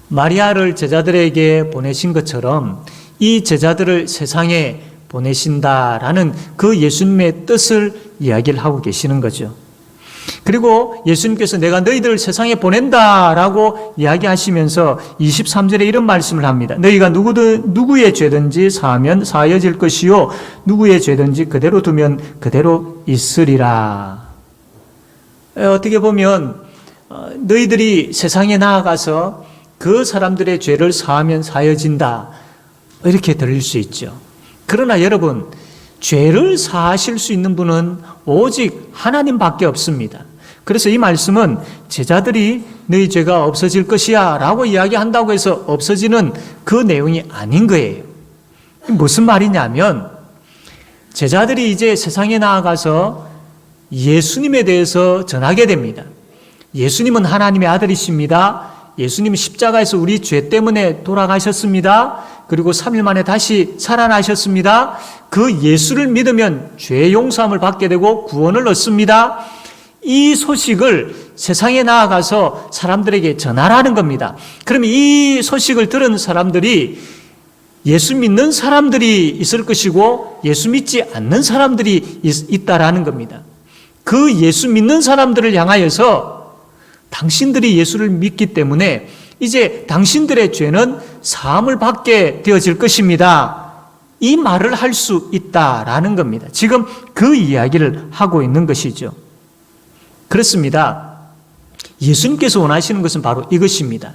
마리아를 제자들에게 보내신 것처럼 이 제자들을 세상에 보내신다라는 그 예수님의 뜻을 이야기를 하고 계시는 거죠. 그리고 예수님께서 내가 너희들을 세상에 보낸다라고 이야기하시면서 23절에 이런 말씀을 합니다. 너희가 누구의 죄든지 사하면 사하여질 것이요 누구의 죄든지 그대로 두면 그대로 있으리라. 어떻게 보면 너희들이 세상에 나아가서 그 사람들의 죄를 사하면 사하여진다 이렇게 들릴 수 있죠. 그러나 여러분, 죄를 사하실 수 있는 분은 오직 하나님밖에 없습니다. 그래서 이 말씀은 제자들이 너희 죄가 없어질 것이야 라고 이야기한다고 해서 없어지는 그 내용이 아닌 거예요. 무슨 말이냐면 제자들이 이제 세상에 나아가서 예수님에 대해서 전하게 됩니다. 예수님은 하나님의 아들이십니다. 예수님은 십자가에서 우리 죄 때문에 돌아가셨습니다. 그리고 3일 만에 다시 살아나셨습니다. 그 예수를 믿으면 죄 용서함을 받게 되고 구원을 얻습니다. 이 소식을 세상에 나아가서 사람들에게 전하라는 겁니다. 그러면 이 소식을 들은 사람들이 예수 믿는 사람들이 있을 것이고 예수 믿지 않는 사람들이 있다라는 겁니다. 그 예수 믿는 사람들을 향하여서 당신들이 예수를 믿기 때문에 이제 당신들의 죄는 사함을 받게 되어질 것입니다. 이 말을 할 수 있다라는 겁니다. 지금 그 이야기를 하고 있는 것이죠. 그렇습니다. 예수님께서 원하시는 것은 바로 이것입니다.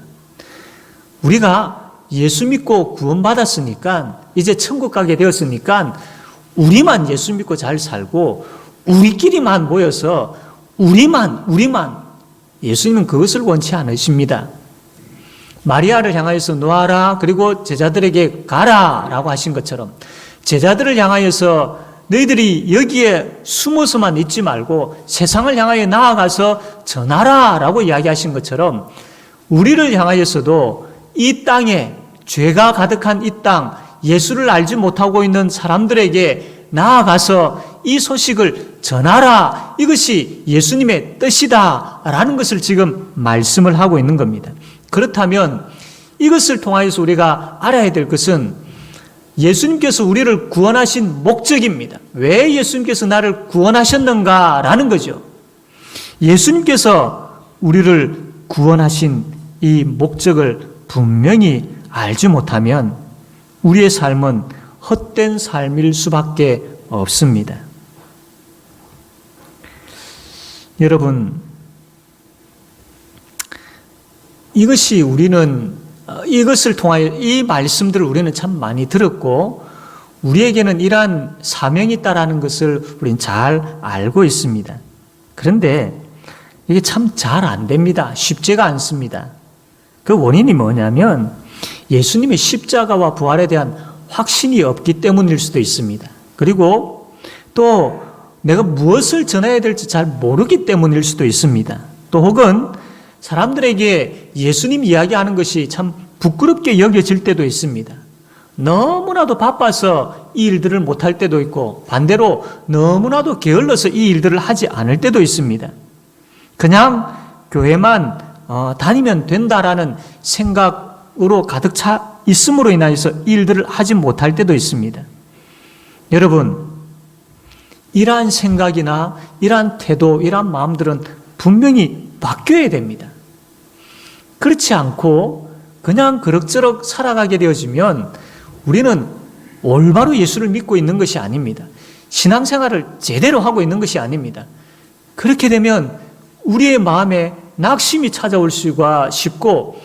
우리가 예수 믿고 구원받았으니까 이제 천국 가게 되었으니까 우리만 예수 믿고 잘 살고 우리끼리만 모여서 우리만 예수님은 그것을 원치 않으십니다. 마리아를 향하여서 놓아라 그리고 제자들에게 가라 라고 하신 것처럼 제자들을 향하여서 너희들이 여기에 숨어서만 있지 말고 세상을 향하여 나아가서 전하라 라고 이야기하신 것처럼 우리를 향하여서도 이 땅에 죄가 가득한 이 땅, 예수를 알지 못하고 있는 사람들에게 나아가서 이 소식을 전하라. 이것이 예수님의 뜻이다 라는 것을 지금 말씀을 하고 있는 겁니다. 그렇다면 이것을 통하여서 우리가 알아야 될 것은 예수님께서 우리를 구원하신 목적입니다. 왜 예수님께서 나를 구원하셨는가 라는 거죠. 예수님께서 우리를 구원하신 이 목적을 분명히 알지 못하면 우리의 삶은 헛된 삶일 수밖에 없습니다. 여러분, 이것을 통하여 이 말씀들을 우리는 참 많이 들었고 우리에게는 이러한 사명이 있다라는 것을 우리는 잘 알고 있습니다. 그런데 이게 참 잘 안 됩니다. 쉽지가 않습니다. 그 원인이 뭐냐면 예수님의 십자가와 부활에 대한 확신이 없기 때문일 수도 있습니다. 그리고 또 내가 무엇을 전해야 될지 잘 모르기 때문일 수도 있습니다. 또 혹은 사람들에게 예수님 이야기하는 것이 참 부끄럽게 여겨질 때도 있습니다. 너무나도 바빠서 이 일들을 못할 때도 있고 반대로 너무나도 게을러서 이 일들을 하지 않을 때도 있습니다. 그냥 교회만 다니면 된다라는 생각으로 가득 차 있음으로 인하여서 이 일들을 하지 못할 때도 있습니다. 여러분, 이러한 생각이나 이러한 태도, 이러한 마음들은 분명히 바뀌어야 됩니다. 그렇지 않고 그냥 그럭저럭 살아가게 되어지면 우리는 올바로 예수를 믿고 있는 것이 아닙니다. 신앙생활을 제대로 하고 있는 것이 아닙니다. 그렇게 되면 우리의 마음에 낙심이 찾아올 수가 쉽고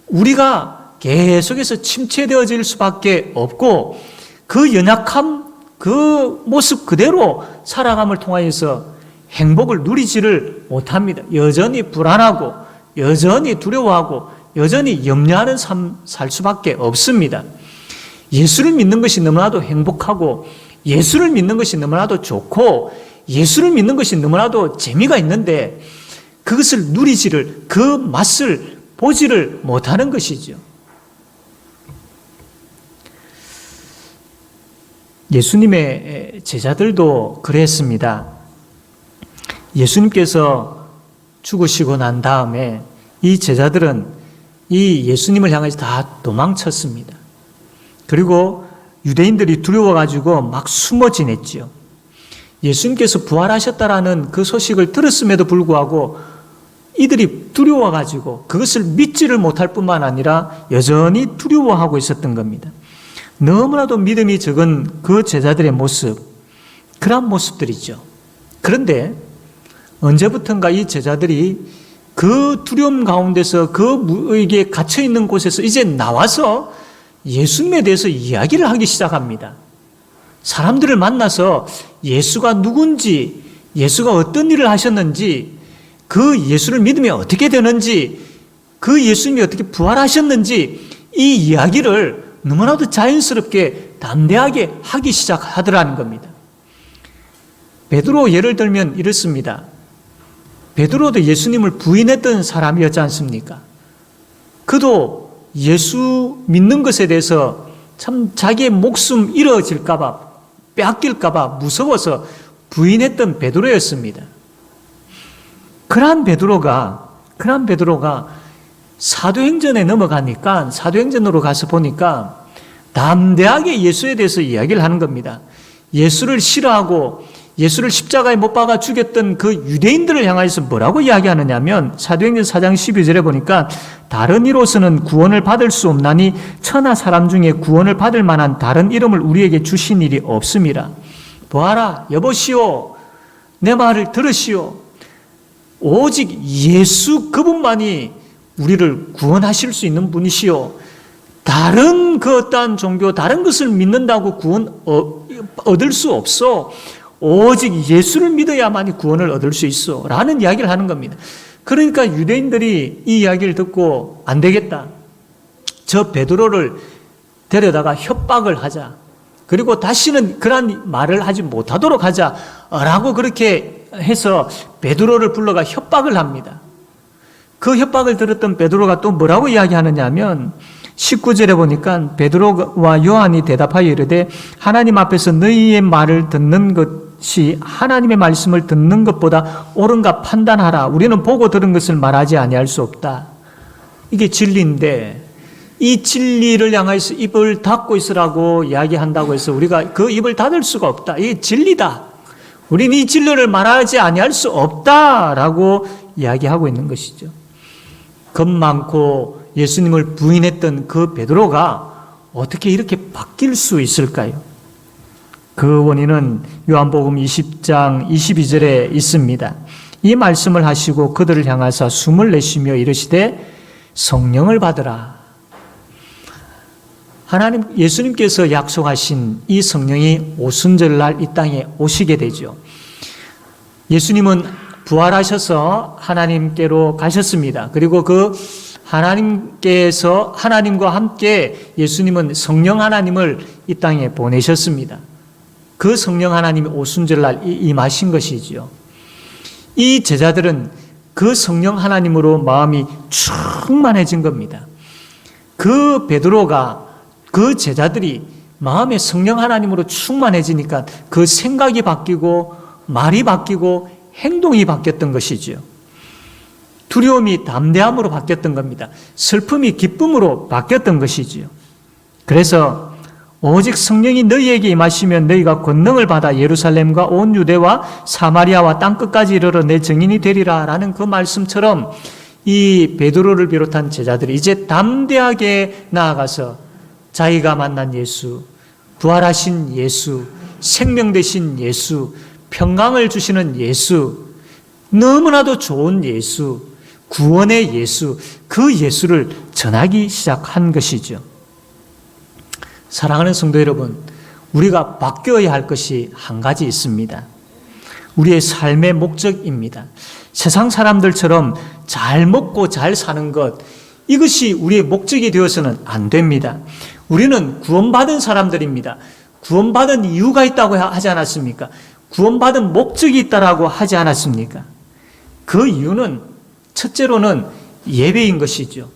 우리가 계속해서 침체되어질 수밖에 없고 그 연약함, 그 모습 그대로 살아감을 통하여서 행복을 누리지를 못합니다. 여전히 불안하고 여전히 두려워하고 여전히 염려하는 삶 살 수밖에 없습니다. 예수를 믿는 것이 너무나도 행복하고 예수를 믿는 것이 너무나도 좋고 예수를 믿는 것이 너무나도 재미가 있는데 그것을 누리지를, 그 맛을 보지를 못하는 것이죠. 예수님의 제자들도 그랬습니다. 예수님께서 죽으시고 난 다음에 이 제자들은 이 예수님을 향해서 다 도망쳤습니다. 그리고 유대인들이 두려워가지고 막 숨어 지냈지요. 예수님께서 부활하셨다라는 그 소식을 들었음에도 불구하고 이들이 두려워가지고 그것을 믿지를 못할 뿐만 아니라 여전히 두려워하고 있었던 겁니다. 너무나도 믿음이 적은 그 제자들의 모습, 그런 모습들이죠. 그런데 언제부턴가 이 제자들이 그 두려움 가운데서 그에게 갇혀있는 곳에서 이제 나와서 예수님에 대해서 이야기를 하기 시작합니다. 사람들을 만나서 예수가 누군지, 예수가 어떤 일을 하셨는지, 그 예수를 믿으면 어떻게 되는지, 그 예수님이 어떻게 부활하셨는지 이 이야기를 너무나도 자연스럽게 담대하게 하기 시작하더라는 겁니다. 베드로 예를 들면 이렇습니다. 베드로도 예수님을 부인했던 사람이었지 않습니까? 그도 예수 믿는 것에 대해서 참 자기의 목숨 잃어질까봐, 빼앗길까봐 무서워서 부인했던 베드로였습니다. 그러한 베드로가 사도행전에 넘어가니까, 사도행전으로 가서 보니까 담대하게 예수에 대해서 이야기를 하는 겁니다. 예수를 싫어하고 예수를 십자가에 못 박아 죽였던 그 유대인들을 향해서 뭐라고 이야기하느냐면, 사도행전 4장 12절에 보니까 다른 이로서는 구원을 받을 수 없나니 천하 사람 중에 구원을 받을 만한 다른 이름을 우리에게 주신 일이 없음이라. 보아라, 여보시오, 내 말을 들으시오. 오직 예수 그분만이 우리를 구원하실 수 있는 분이시오. 다른 그 어떠한 종교, 다른 것을 믿는다고 구원 얻을 수 없어. 오직 예수를 믿어야만이 구원을 얻을 수 있어 라는 이야기를 하는 겁니다. 그러니까 유대인들이 이 이야기를 듣고 안 되겠다, 저 베드로를 데려다가 협박을 하자, 그리고 다시는 그런 말을 하지 못하도록 하자라고 그렇게 해서 베드로를 불러가 협박을 합니다. 그 협박을 들었던 베드로가 또 뭐라고 이야기하느냐 하면 19절에 보니까 베드로와 요한이 대답하여 이르되 하나님 앞에서 너희의 말을 듣는 것이 하나님의 말씀을 듣는 것보다 옳은가 판단하라. 우리는 보고 들은 것을 말하지 아니할 수 없다. 이게 진리인데 이 진리를 향해서 입을 닫고 있으라고 이야기한다고 해서 우리가 그 입을 닫을 수가 없다. 이게 진리다. 우리는 이 진리를 말하지 아니할 수 없다라고 이야기하고 있는 것이죠. 겁 많고 예수님을 부인했던 그 베드로가 어떻게 이렇게 바뀔 수 있을까요? 그 원인은 요한복음 20장 22절에 있습니다. 이 말씀을 하시고 그들을 향하사 숨을 내쉬며 이르시되 성령을 받으라. 하나님, 예수님께서 약속하신 이 성령이 오순절날 이 땅에 오시게 되죠. 예수님은 부활하셔서 하나님께로 가셨습니다. 그리고 그 하나님과 함께 예수님은 성령 하나님을 이 땅에 보내셨습니다. 그 성령 하나님이 오순절날 임하신 것이지요. 이 제자들은 그 성령 하나님으로 마음이 충만해진 겁니다. 그 베드로가, 그 제자들이 마음에 성령 하나님으로 충만해지니까 그 생각이 바뀌고 말이 바뀌고 행동이 바뀌었던 것이지요. 두려움이 담대함으로 바뀌었던 겁니다. 슬픔이 기쁨으로 바뀌었던 것이지요. 그래서 오직 성령이 너희에게 임하시면 너희가 권능을 받아 예루살렘과 온 유대와 사마리아와 땅끝까지 이르러 내 증인이 되리라 라는 그 말씀처럼 이 베드로를 비롯한 제자들이 이제 담대하게 나아가서 자기가 만난 예수, 부활하신 예수, 생명 되신 예수, 평강을 주시는 예수, 너무나도 좋은 예수, 구원의 예수, 그 예수를 전하기 시작한 것이죠. 사랑하는 성도 여러분, 우리가 바뀌어야 할 것이 한 가지 있습니다. 우리의 삶의 목적입니다. 세상 사람들처럼 잘 먹고 잘 사는 것, 이것이 우리의 목적이 되어서는 안 됩니다. 우리는 구원받은 사람들입니다. 구원받은 이유가 있다고 하지 않았습니까? 구원받은 목적이 있다라고 하지 않았습니까? 그 이유는 첫째로는 예배인 것이죠.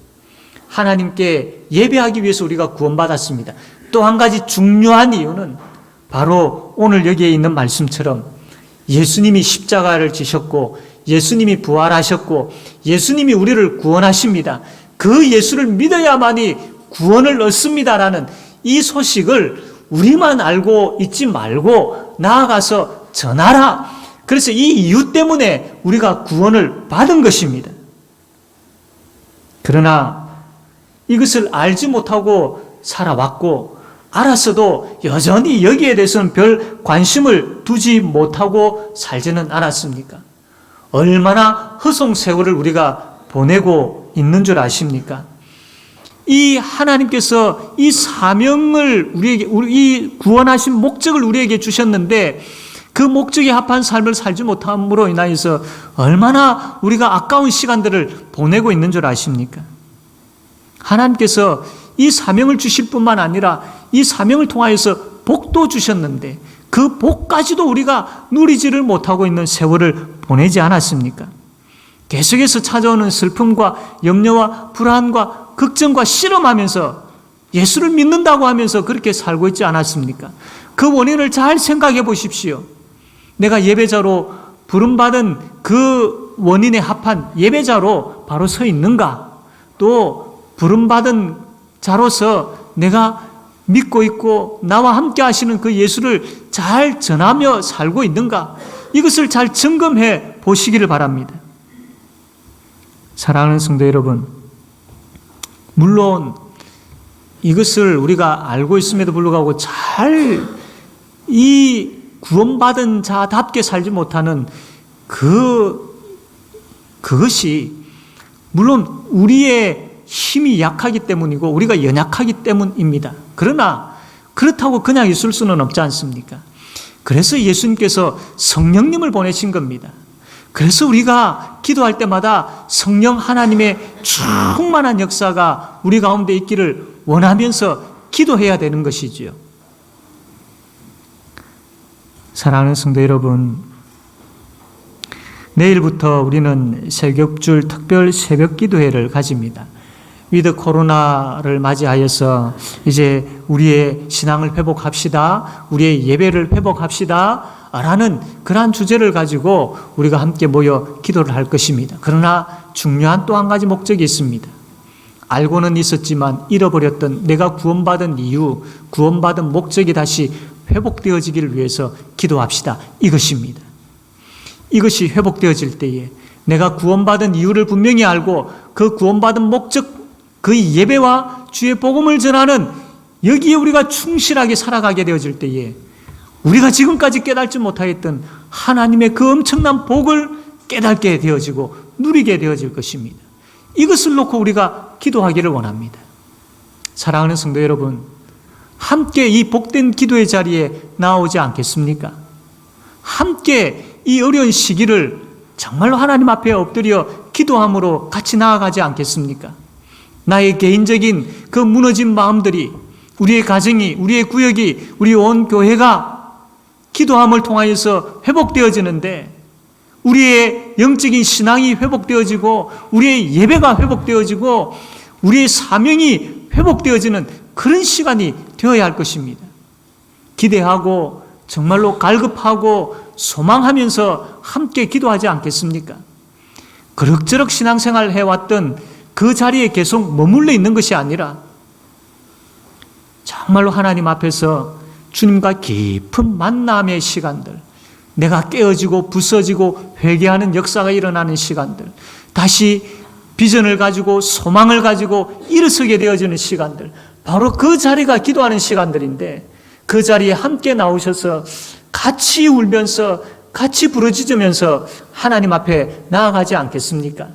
하나님께 예배하기 위해서 우리가 구원받았습니다. 또 한 가지 중요한 이유는 바로 오늘 여기에 있는 말씀처럼 예수님이 십자가를 지셨고 예수님이 부활하셨고 예수님이 우리를 구원하십니다. 그 예수를 믿어야만이 구원을 얻습니다라는 이 소식을 우리만 알고 있지 말고 나아가서 전하라. 그래서 이 이유 때문에 우리가 구원을 받은 것입니다. 그러나 이것을 알지 못하고 살아왔고 알았어도 여전히 여기에 대해서는 별 관심을 두지 못하고 살지는 않았습니까? 얼마나 허송세월을 우리가 보내고 있는 줄 아십니까? 이 하나님께서 이 사명을 우리에게, 이 구원하신 목적을 우리에게 주셨는데 그 목적에 합한 삶을 살지 못함으로 인하여서 얼마나 우리가 아까운 시간들을 보내고 있는 줄 아십니까? 하나님께서 이 사명을 주실 뿐만 아니라 이 사명을 통하여서 복도 주셨는데 그 복까지도 우리가 누리지를 못하고 있는 세월을 보내지 않았습니까? 계속해서 찾아오는 슬픔과 염려와 불안과 걱정과 씨름하면서 예수를 믿는다고 하면서 그렇게 살고 있지 않았습니까? 그 원인을 잘 생각해 보십시오. 내가 예배자로 부름받은 그 원인에 합한 예배자로 바로 서 있는가? 또 부름받은 자로서 내가 믿고 있고 나와 함께 하시는 그 예수를 잘 전하며 살고 있는가? 이것을 잘 점검해 보시기를 바랍니다. 사랑하는 성도 여러분, 물론 이것을 우리가 알고 있음에도 불구하고 잘 이 구원받은 자답게 살지 못하는 그것이 물론 우리의 힘이 약하기 때문이고 우리가 연약하기 때문입니다. 그러나 그렇다고 그냥 있을 수는 없지 않습니까? 그래서 예수님께서 성령님을 보내신 겁니다. 그래서 우리가 기도할 때마다 성령 하나님의 충만한 역사가 우리 가운데 있기를 원하면서 기도해야 되는 것이지요. 사랑하는 성도 여러분, 내일부터 우리는 새벽줄 특별 새벽 기도회를 가집니다. 위드 코로나를 맞이하여서 이제 우리의 신앙을 회복합시다, 우리의 예배를 회복합시다 라는 그러한 주제를 가지고 우리가 함께 모여 기도를 할 것입니다. 그러나 중요한 또 한 가지 목적이 있습니다. 알고는 있었지만 잃어버렸던 내가 구원받은 이유, 구원받은 목적이 다시 회복되어지기를 위해서 기도합시다. 이것입니다. 이것이 회복되어질 때에 내가 구원받은 이유를 분명히 알고 그 구원받은 목적, 그 예배와 주의 복음을 전하는 여기에 우리가 충실하게 살아가게 되어질 때에 우리가 지금까지 깨닫지 못하였던 하나님의 그 엄청난 복을 깨닫게 되어지고 누리게 되어질 것입니다. 이것을 놓고 우리가 기도하기를 원합니다. 사랑하는 성도 여러분, 함께 이 복된 기도의 자리에 나오지 않겠습니까? 함께 이 어려운 시기를 정말로 하나님 앞에 엎드려 기도함으로 같이 나아가지 않겠습니까? 나의 개인적인 그 무너진 마음들이, 우리의 가정이, 우리의 구역이, 우리 온 교회가 기도함을 통하여서 회복되어지는데 우리의 영적인 신앙이 회복되어지고 우리의 예배가 회복되어지고 우리의 사명이 회복되어지는 그런 시간이 되어야 할 것입니다. 기대하고 정말로 갈급하고 소망하면서 함께 기도하지 않겠습니까? 그럭저럭 신앙생활 해왔던 그 자리에 계속 머물러 있는 것이 아니라 정말로 하나님 앞에서 주님과 깊은 만남의 시간들, 내가 깨어지고 부서지고 회개하는 역사가 일어나는 시간들, 다시 비전을 가지고 소망을 가지고 일어서게 되어지는 시간들, 바로 그 자리가 기도하는 시간들인데 그 자리에 함께 나오셔서 같이 울면서 같이 부르짖으면서 하나님 앞에 나아가지 않겠습니까?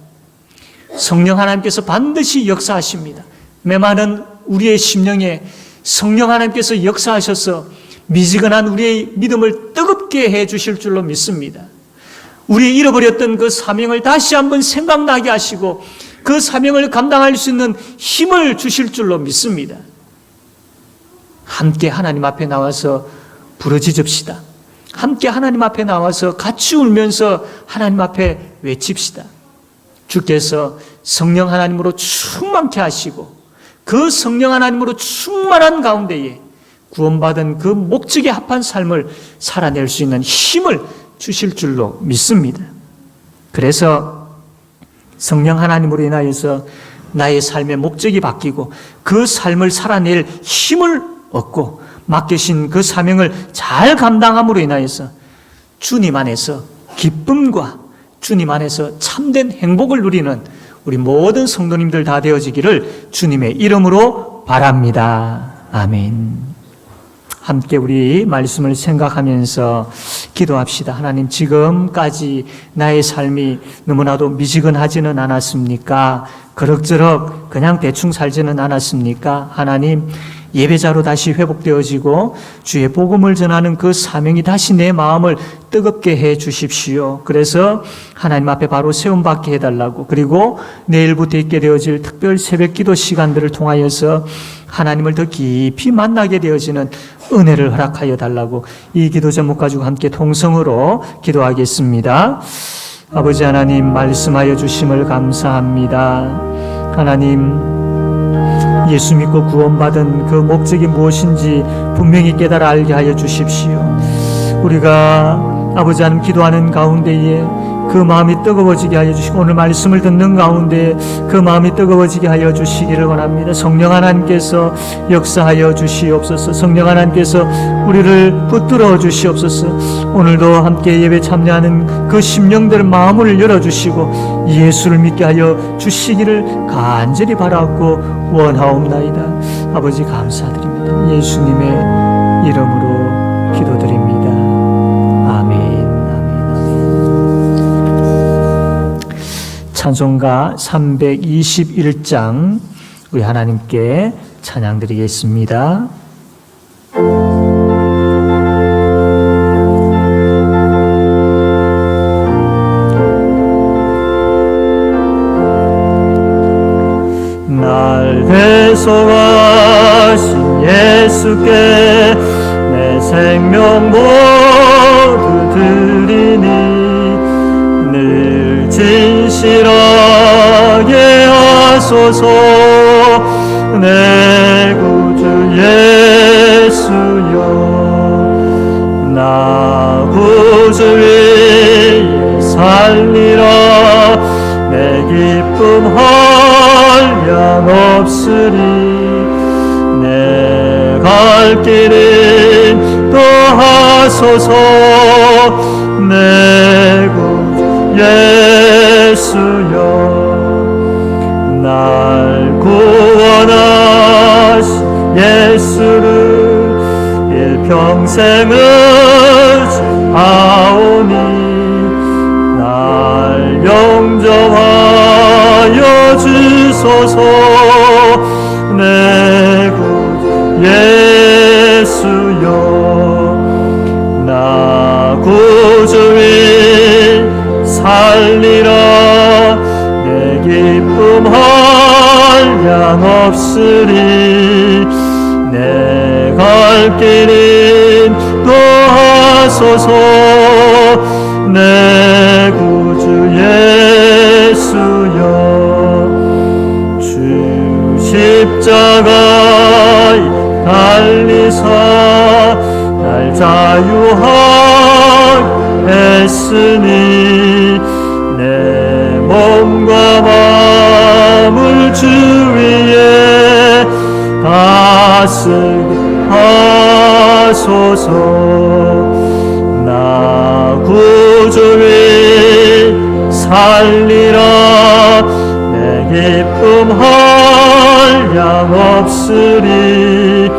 성령 하나님께서 반드시 역사하십니다. 메마른 우리의 심령에 성령 하나님께서 역사하셔서 미지근한 우리의 믿음을 뜨겁게 해 주실 줄로 믿습니다. 우리 잃어버렸던 그 사명을 다시 한번 생각나게 하시고 그 사명을 감당할 수 있는 힘을 주실 줄로 믿습니다. 함께 하나님 앞에 나와서 부르짖읍시다. 함께 하나님 앞에 나와서 같이 울면서 하나님 앞에 외칩시다. 주께서 성령 하나님으로 충만케 하시고 그 성령 하나님으로 충만한 가운데에 구원받은 그 목적에 합한 삶을 살아낼 수 있는 힘을 주실 줄로 믿습니다. 그래서 성령 하나님으로 인하여서 나의 삶의 목적이 바뀌고 그 삶을 살아낼 힘을 얻고 맡기신 그 사명을 잘 감당함으로 인하여서 주님 안에서 기쁨과 주님 안에서 참된 행복을 누리는 우리 모든 성도님들 다 되어지기를 주님의 이름으로 바랍니다. 아멘. 함께 우리 말씀을 생각하면서 기도합시다. 하나님, 지금까지 나의 삶이 너무나도 미지근하지는 않았습니까? 그럭저럭 그냥 대충 살지는 않았습니까? 하나님, 예배자로 다시 회복되어지고 주의 복음을 전하는 그 사명이 다시 내 마음을 뜨겁게 해 주십시오. 그래서 하나님 앞에 바로 세움받게 해달라고, 그리고 내일부터 있게 되어질 특별 새벽 기도 시간들을 통하여서 하나님을 더 깊이 만나게 되어지는 은혜를 허락하여 달라고 이 기도 제목 가지고 함께 통성으로 기도하겠습니다. 아버지 하나님, 말씀하여 주심을 감사합니다. 하나님, 예수 믿고 구원받은 그 목적이 무엇인지 분명히 깨달아 알게 하여 주십시오. 우리가 아버지 하나님 기도하는 가운데에 그 마음이 뜨거워지게 하여 주시고, 오늘 말씀을 듣는 가운데 그 마음이 뜨거워지게 하여 주시기를 원합니다. 성령 하나님께서 역사하여 주시옵소서. 성령 하나님께서 우리를 붙들어 주시옵소서. 오늘도 함께 예배 참여하는 그 심령들 마음을 열어주시고 예수를 믿게 하여 주시기를 간절히 바라고 원하옵나이다. 아버지 감사드립니다. 예수님의 이름으로 기도드립니다. 아멘. 찬송가 321장 우리 하나님께 찬양 드리겠습니다. 날 대속하신 예수께 내 생명 모두 드리니 늘 진실하게 하소서. 내 구주 예수여, 나 구주 위에 살리라. 내 기쁨 한량없으리. 내 갈 길은 더하소서. 내 구주 예수여, 날 구원하신 예수를 일평생을 아오니 날 영접하여 주소서. 내 구주 예수여, 나 구주 위 살리라. 내 기쁨 한량없으리. 내 갈 길은 더하소서. 내 구주 예수여, 주 십자가에 달리사 날 자유하게 했으니 내 몸과 마음을 주 위에 다스리게 하소서. 나 구주 위 살리라. 내 기쁨 한량없으리.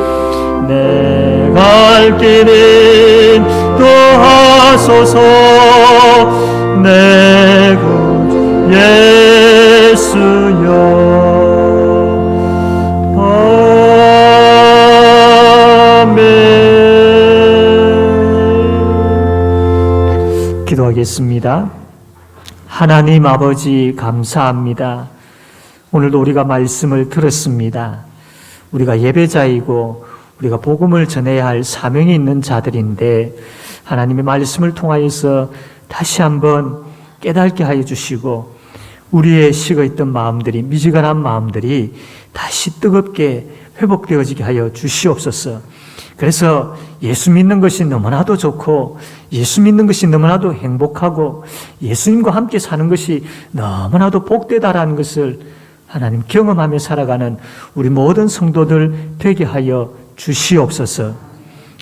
내 갈 길은 더하소서. 내 구주 예수여, 아멘. 기도하겠습니다. 하나님 아버지 감사합니다. 오늘도 우리가 말씀을 들었습니다. 우리가 예배자이고 우리가 복음을 전해야 할 사명이 있는 자들인데 하나님의 말씀을 통하여서 다시 한번 깨닫게 하여 주시고 우리의 식어있던 마음들이, 미지근한 마음들이 다시 뜨겁게 회복되어지게 하여 주시옵소서. 그래서 예수 믿는 것이 너무나도 좋고 예수 믿는 것이 너무나도 행복하고 예수님과 함께 사는 것이 너무나도 복되다라는 것을 하나님 경험하며 살아가는 우리 모든 성도들 되게 하여 주시옵소서.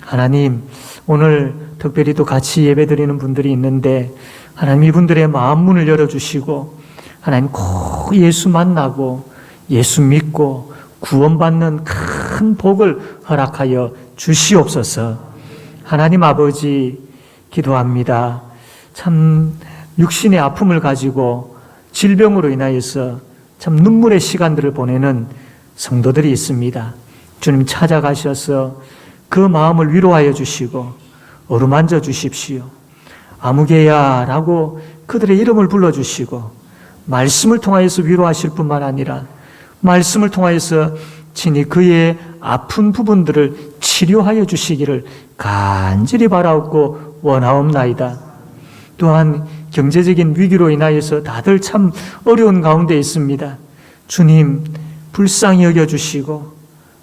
하나님, 오늘 특별히 또 같이 예배드리는 분들이 있는데 하나님 이분들의 마음 문을 열어주시고 하나님 꼭 예수 만나고 예수 믿고 구원받는 큰 복을 허락하여 주시옵소서. 하나님 아버지 기도합니다. 참 육신의 아픔을 가지고 질병으로 인하여서 참 눈물의 시간들을 보내는 성도들이 있습니다. 주님 찾아가셔서 그 마음을 위로하여 주시고 어루만져 주십시오. 아무개야라고 그들의 이름을 불러주시고 말씀을 통하여서 위로하실 뿐만 아니라 말씀을 통하여서 친히 그의 아픈 부분들을 치료하여 주시기를 간절히 바라옵고 원하옵나이다. 또한 경제적인 위기로 인하여서 다들 참 어려운 가운데 있습니다. 주님 불쌍히 여겨주시고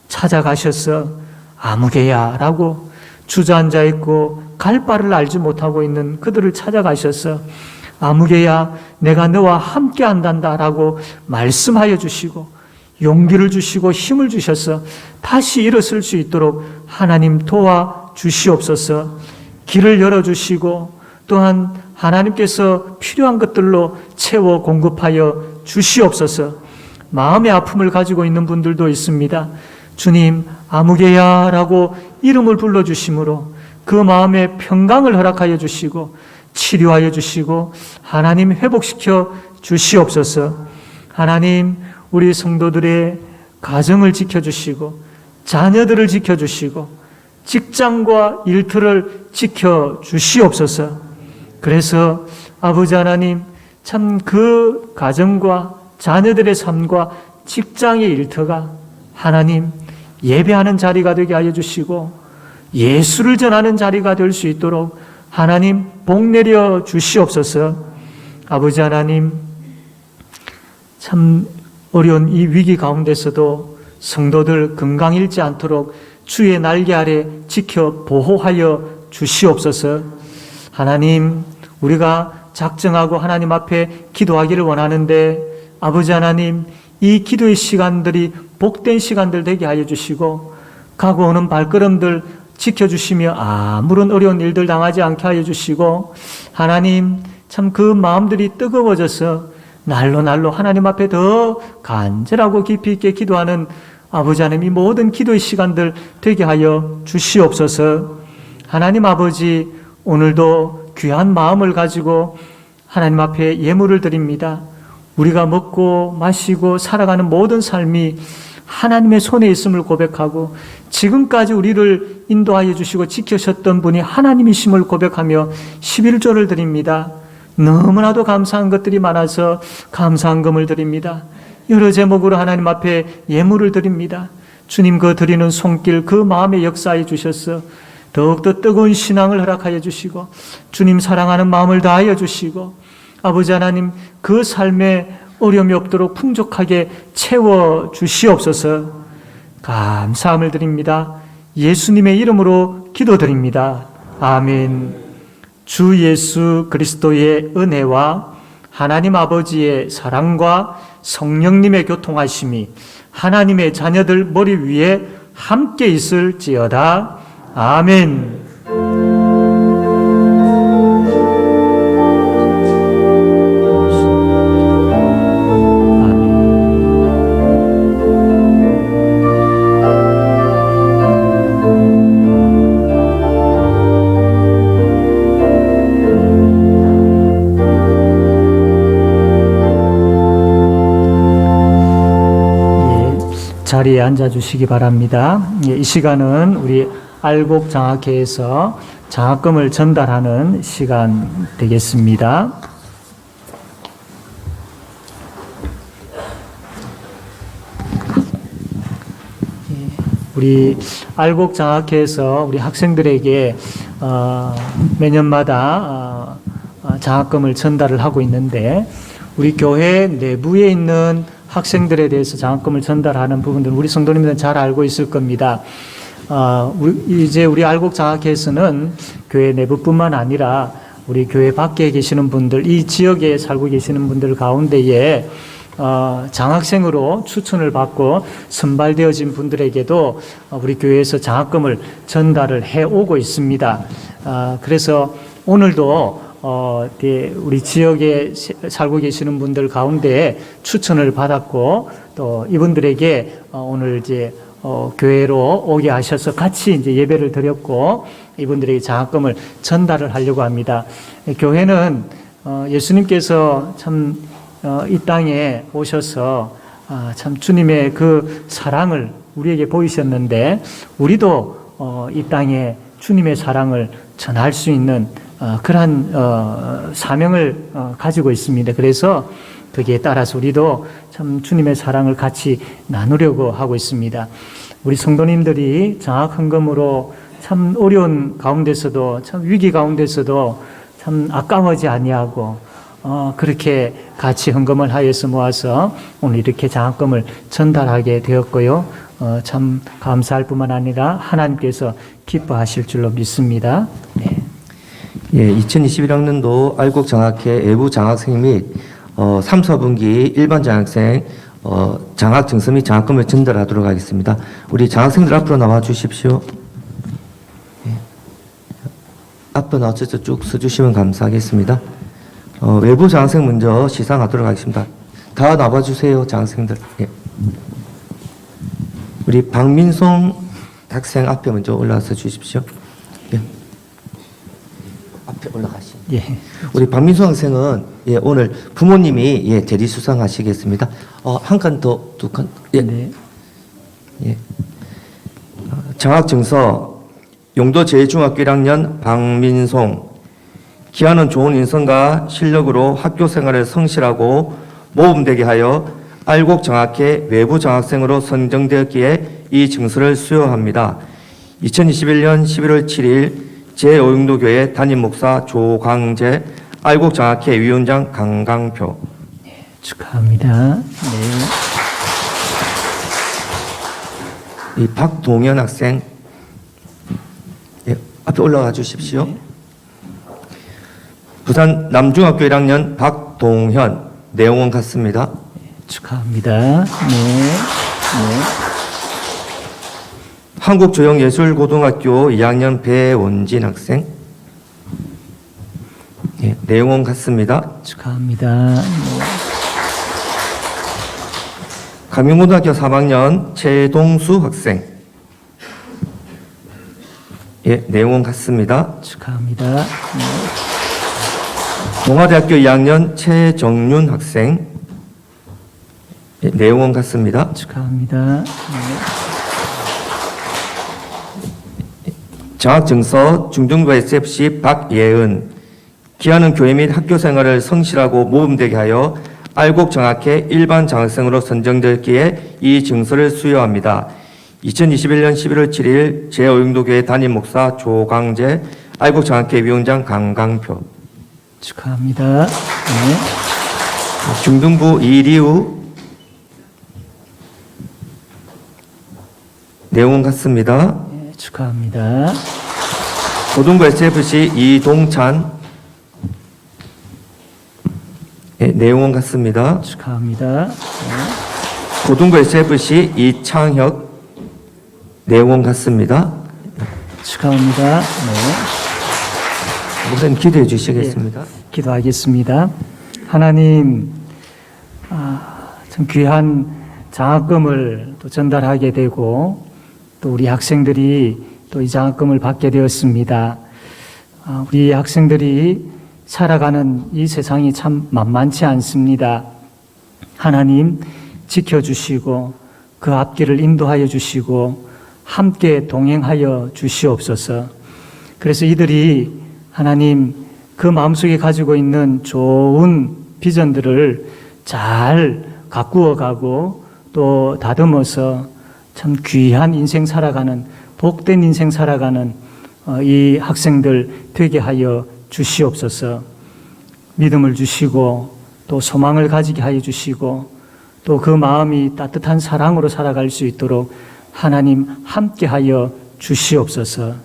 찾아가셔서 아무개야라고 주저앉아 있고 갈 바를 알지 못하고 있는 그들을 찾아가셔서 아무개야 내가 너와 함께 한단다라고 말씀하여 주시고 용기를 주시고 힘을 주셔서 다시 일어설 수 있도록 하나님 도와 주시옵소서. 길을 열어주시고 또한 하나님께서 필요한 것들로 채워 공급하여 주시옵소서. 마음의 아픔을 가지고 있는 분들도 있습니다. 주님 아무개야라고 이름을 불러주심으로 그 마음에 평강을 허락하여 주시고 치료하여 주시고 하나님 회복시켜 주시옵소서. 하나님 우리 성도들의 가정을 지켜주시고 자녀들을 지켜주시고 직장과 일터를 지켜주시옵소서. 그래서 아버지 하나님 참 그 가정과 자녀들의 삶과 직장의 일터가 하나님 예배하는 자리가 되게 하여 주시고 예수를 전하는 자리가 될 수 있도록 하나님 복 내려 주시옵소서. 아버지 하나님 참 어려운 이 위기 가운데서도 성도들 건강 잃지 않도록 주의 날개 아래 지켜 보호하여 주시옵소서. 하나님 우리가 작정하고 하나님 앞에 기도하기를 원하는데 아버지 하나님 이 기도의 시간들이 복된 시간들 되게 하여 주시고 가고 오는 발걸음들 지켜주시며 아무런 어려운 일들 당하지 않게 하여 주시고 하나님 참 그 마음들이 뜨거워져서 날로 하나님 앞에 더 간절하고 깊이 있게 기도하는 아버지 하나님 이 모든 기도의 시간들 되게 하여 주시옵소서. 하나님 아버지 오늘도 귀한 마음을 가지고 하나님 앞에 예물을 드립니다. 우리가 먹고 마시고 살아가는 모든 삶이 하나님의 손에 있음을 고백하고 지금까지 우리를 인도하여 주시고 지키셨던 분이 하나님이심을 고백하며 11조를 드립니다. 너무나도 감사한 것들이 많아서 감사한 금을 드립니다. 여러 제목으로 하나님 앞에 예물을 드립니다. 주님 그 드리는 손길 그 마음에 역사해 주셔서 더욱더 뜨거운 신앙을 허락하여 주시고 주님 사랑하는 마음을 다하여 주시고 아버지 하나님 그 삶에 어려움이 없도록 풍족하게 채워 주시옵소서. 감사함을 드립니다. 예수님의 이름으로 기도드립니다. 아멘. 주 예수 그리스도의 은혜와 하나님 아버지의 사랑과 성령님의 교통하심이 하나님의 자녀들 머리 위에 함께 있을지어다. 아멘. 자리에 앉아주시기 바랍니다. 이 시간은 우리 알곡장학회에서 장학금을 전달하는 시간 되겠습니다. 우리 알곡장학회에서 우리 학생들에게 매년마다 장학금을 전달을 하고 있는데 우리 교회 내부에 있는 학생들에 대해서 장학금을 전달하는 부분들은 우리 성도님들은 잘 알고 있을 겁니다. 이제 우리 알곡장학회에서는 교회 내부뿐만 아니라 우리 교회 밖에 계시는 분들, 이 지역에 살고 계시는 분들 가운데에 장학생으로 추천을 받고 선발되어진 분들에게도 우리 교회에서 장학금을 전달을 해오고 있습니다. 그래서 오늘도 우리 지역에 살고 계시는 분들 가운데 추천을 받았고 또 이분들에게 오늘 이제 교회로 오게 하셔서 같이 이제 예배를 드렸고 이분들에게 장학금을 전달을 하려고 합니다. 교회는 예수님께서 참 이 땅에 오셔서 참 주님의 그 사랑을 우리에게 보이셨는데 우리도 이 땅에 주님의 사랑을 전할 수 있는 그러한 사명을 가지고 있습니다. 그래서 거기에 따라서 우리도 참 주님의 사랑을 같이 나누려고 하고 있습니다. 우리 성도님들이 장학 헌금으로 참 어려운 가운데서도 참 위기 가운데서도 참 아까워하지 아니하고 그렇게 같이 헌금을 하여서 모아서 오늘 이렇게 장학금을 전달하게 되었고요. 참 감사할 뿐만 아니라 하나님께서 기뻐하실 줄로 믿습니다. 네. 예, 2021학년도 알곡 장학회 외부 장학생 및 3, 4분기 일반 장학생 장학 증서 및 장학금을 전달하도록 하겠습니다. 우리 장학생들 앞으로 나와 주십시오. 예. 앞으로 나와서 쭉 서주시면 감사하겠습니다. 외부 장학생 먼저 시상하도록 하겠습니다. 다 나와 주세요, 장학생들. 예. 우리 박민송 학생 앞에 먼저 올라와서 주십시오. 예. 앞에 올라가시. 예. 우리 박민수 학생은 예, 오늘 부모님이 예, 대리 수상하시겠습니다. 한 칸 더, 두 칸. 예. 네. 예. 장학 증서 용도 제1중학교 1학년 박민송. 기하는 좋은 인성과 실력으로 학교 생활을 성실하고 모범되게 하여 알곡 장학회 외부 장학생으로 선정되었기에 이 증서를 수여합니다. 2021년 11월 7일 제5용도교회 담임 목사 조광재, 알곡 장학회 위원장 강강표. 네, 축하합니다. 네. 이 박동현 학생, 예, 앞에 올라가 주십시오. 네. 부산 남중학교 1학년 박동현, 내용은 같습니다. 축하합니다. 네. 네. 한국조형예술고등학교 2학년 배원진 학생. 예, 내용은 같습니다. 축하합니다. 네. 강명고등학교 3학년 최동수 학생. 예, 내용은 같습니다. 축하합니다. 네. 동아대학교 2학년 최정윤 학생. 예, 내용은 같습니다. 축하합니다. 네. 장학증서 중등부 SFC 박예은. 기하는 교회 및 학교 생활을 성실하고 모범되게 하여 알곡 장학회 일반 장학생으로 선정되었기에 이 증서를 수여합니다. 2021년 11월 7일 제5용도교회 담임 목사 조광재, 알곡 장학회 위원장 강강표. 축하합니다. 네. 중등부 이리우. 내용은 같습니다. 네, 축하합니다. 고등부 SFC 이동찬. 예, 내용은 같습니다. 축하합니다. 네. 고등부 SFC 이창혁. 내용은 같습니다. 축하합니다. 네. 목사님 기도해 주시겠습니다. 기도하겠습니다. 하나님, 참 귀한 장학금을 또 전달하게 되고 또 우리 학생들이 또 이 장학금을 받게 되었습니다. 우리 학생들이 살아가는 이 세상이 참 만만치 않습니다. 하나님 지켜주시고 그 앞길을 인도하여 주시고 함께 동행하여 주시옵소서. 그래서 이들이 하나님 그 마음속에 가지고 있는 좋은 비전들을 잘 가꾸어 가고 또 다듬어서 참 귀한 인생 살아가는 복된 인생 살아가는 이 학생들 되게 하여 주시옵소서. 믿음을 주시고 또 소망을 가지게 하여 주시고 또 그 마음이 따뜻한 사랑으로 살아갈 수 있도록 하나님 함께 하여 주시옵소서.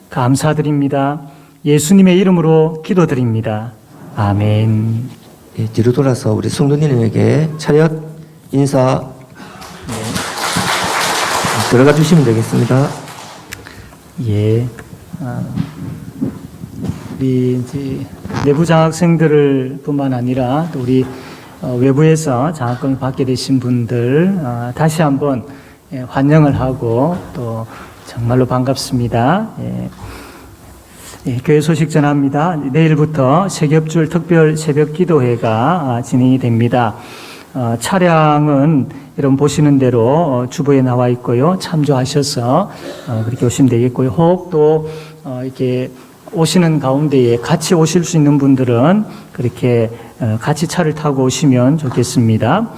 감사드립니다. 예수님의 이름으로 기도드립니다. 아멘. 예, 뒤로 돌아서 우리 성도님에게 차렷 인사 들어가 주시면 되겠습니다. 예. 우리 이제 내부 장학생들을 뿐만 아니라 또 우리 외부에서 장학금을 받게 되신 분들 다시 한번 환영을 하고 또 정말로 반갑습니다. 예, 교회 소식 전합니다. 내일부터 세겹줄 특별 새벽 기도회가 진행이 됩니다. 차량은 여러분 보시는 대로 주보에 나와 있고요. 참조하셔서 그렇게 오시면 되겠고요. 혹 또 이렇게 오시는 가운데에 같이 오실 수 있는 분들은 그렇게 같이 차를 타고 오시면 좋겠습니다.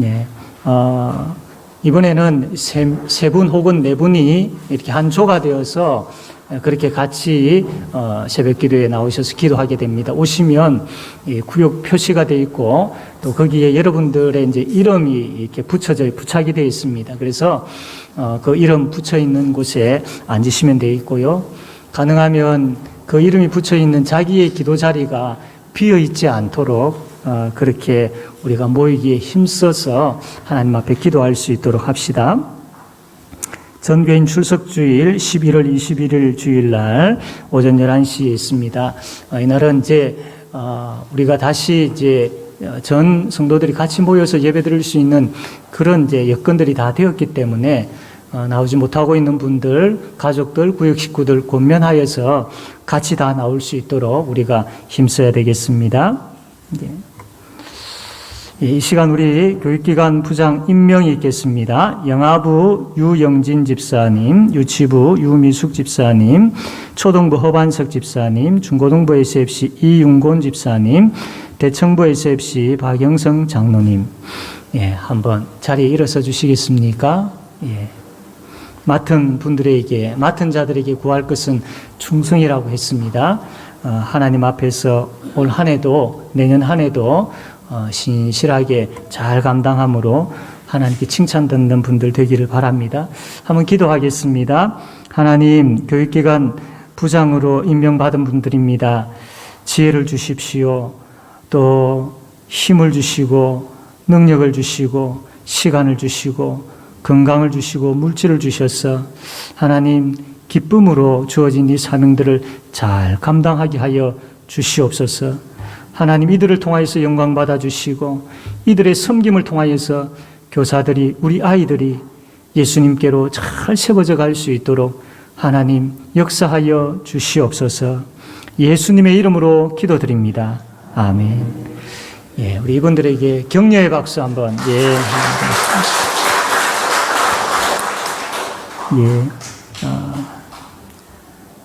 예, 이번에는 세 분 혹은 네 분이 이렇게 한 조가 되어서 그렇게 같이 새벽 기도에 나오셔서 기도하게 됩니다. 오시면 구역 표시가 되어 있고 또 거기에 여러분들의 이제 이름이 이렇게 부착이 되어 있습니다. 그래서 그 이름 붙여 있는 곳에 앉으시면 되어 있고요. 가능하면 그 이름이 붙여 있는 자기의 기도 자리가 비어 있지 않도록 그렇게 우리가 모이기에 힘써서 하나님 앞에 기도할 수 있도록 합시다. 전교인 출석주일 11월 21일 주일날 오전 11시에 있습니다. 이날은 이제 우리가 다시 이제 전 성도들이 같이 모여서 예배드릴 수 있는 그런 이제 여건들이 다 되었기 때문에 나오지 못하고 있는 분들, 가족들, 구역 식구들 권면하여서 같이 다 나올 수 있도록 우리가 힘써야 되겠습니다. 이 시간 우리 교육기관 부장 임명이 있겠습니다. 영아부 유영진 집사님, 유치부 유미숙 집사님, 초등부 허반석 집사님, 중고등부 SFC 이윤곤 집사님, 대청부 SFC 박영성 장로님. 예, 한번 자리에 일어서 주시겠습니까? 예. 맡은 분들에게, 맡은 자들에게 구할 것은 충성이라고 했습니다. 하나님 앞에서 올 한 해도, 내년 한 해도 신실하게 잘 감당함으로 하나님께 칭찬 듣는 분들 되기를 바랍니다. 한번 기도하겠습니다. 하나님, 교육기관 부장으로 임명받은 분들입니다. 지혜를 주십시오. 또 힘을 주시고 능력을 주시고 시간을 주시고 건강을 주시고 물질을 주셔서 하나님 기쁨으로 주어진 이 사명들을 잘 감당하게 하여 주시옵소서. 하나님 이들을 통하여서 영광 받아 주시고 이들의 섬김을 통하여서 교사들이 우리 아이들이 예수님께로 잘 세워져 갈 수 있도록 하나님 역사하여 주시옵소서. 예수님의 이름으로 기도드립니다. 아멘. 예, 우리 이분들에게 격려의 박수 한번. 예. 예,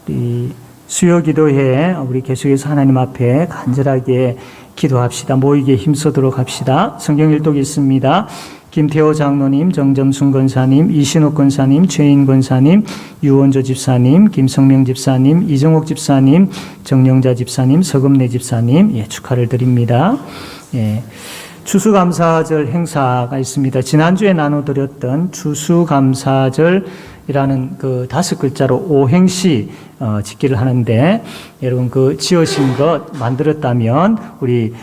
우리 수요 기도회 우리 계속해서 하나님 앞에 간절하게 기도합시다. 모이기에 힘쓰도록 합시다. 성경 일독 있습니다. 김태호 장로님, 정점순 권사님, 이신옥 권사님, 최인 권사님, 유원조 집사님, 김성명 집사님, 이정옥 집사님, 정영자 집사님, 서금래 집사님, 예, 축하를 드립니다. 예. 추수감사절 행사가 있습니다. 지난주에 나눠드렸던 추수감사절이라는 그 5글자로 오행시 짓기를 하는데 여러분 그 지으신 것 만들었다면 우리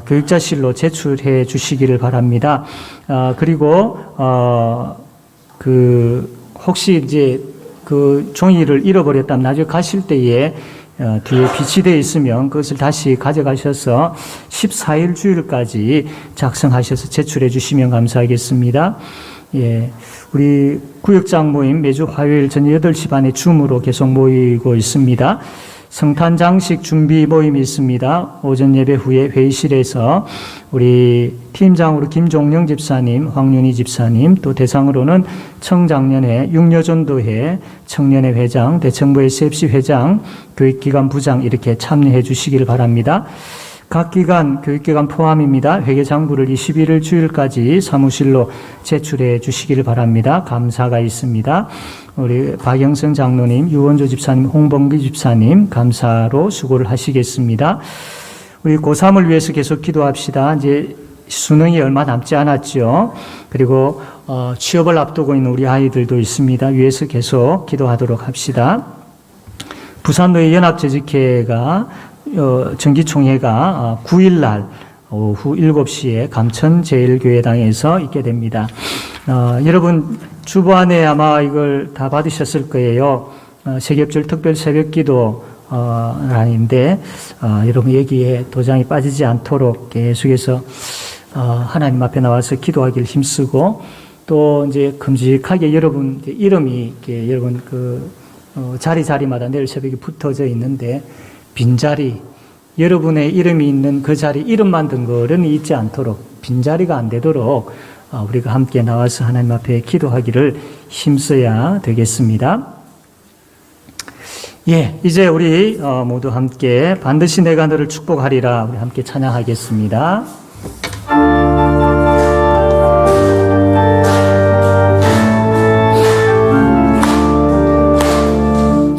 교육자실로 제출해 주시기를 바랍니다. 그리고 그 혹시 이제 그 종이를 잃어버렸다면 나중에 가실 때에 뒤에 비치되어 있으면 그것을 다시 가져가셔서 14일 주일까지 작성하셔서 제출해 주시면 감사하겠습니다. 예, 우리 구역장 모임 매주 화요일 저녁 8시 반에 줌으로 계속 모이고 있습니다. 성탄 장식 준비 모임이 있습니다. 오전 예배 후에 회의실에서 우리 팀장으로 김종령 집사님, 황윤희 집사님, 또 대상으로는 청장년회, 육려전도회, 청년회 회장, 대청부 SFC 회장, 교육기관 부장 이렇게 참여해 주시기를 바랍니다. 각 기관, 교육기관 포함입니다. 회계장부를 21일 주일까지 사무실로 제출해 주시기를 바랍니다. 감사가 있습니다. 우리 박영성 장로님, 유원조 집사님, 홍범기 집사님 감사로 수고를 하시겠습니다. 우리 고3을 위해서 계속 기도합시다. 이제 수능이 얼마 남지 않았죠. 그리고 취업을 앞두고 있는 우리 아이들도 있습니다. 위해서 계속 기도하도록 합시다. 부산노예 연합재직회가 정기총회가 9일 날 오후 7시에 감천제일교회당에서 있게 됩니다. 여러분 주보안에 아마 이걸 다 받으셨을 거예요. 세겹절 특별 새벽기도 아닌데 여러분 여기에 도장이 빠지지 않도록 계속해서 하나님 앞에 나와서 기도하기를 힘쓰고 또 이제 큼직하게 여러분 이름이 이렇게 여러분 자리마다 내일 새벽에 붙어져 있는데 빈자리 여러분의 이름이 있는 그 자리 이름만 든 거는 잊지 않도록 빈자리가 안 되도록 우리가 함께 나와서 하나님 앞에 기도하기를 힘써야 되겠습니다. 예, 이제 우리 모두 함께 반드시 내가 너를 축복하리라 우리 함께 찬양하겠습니다.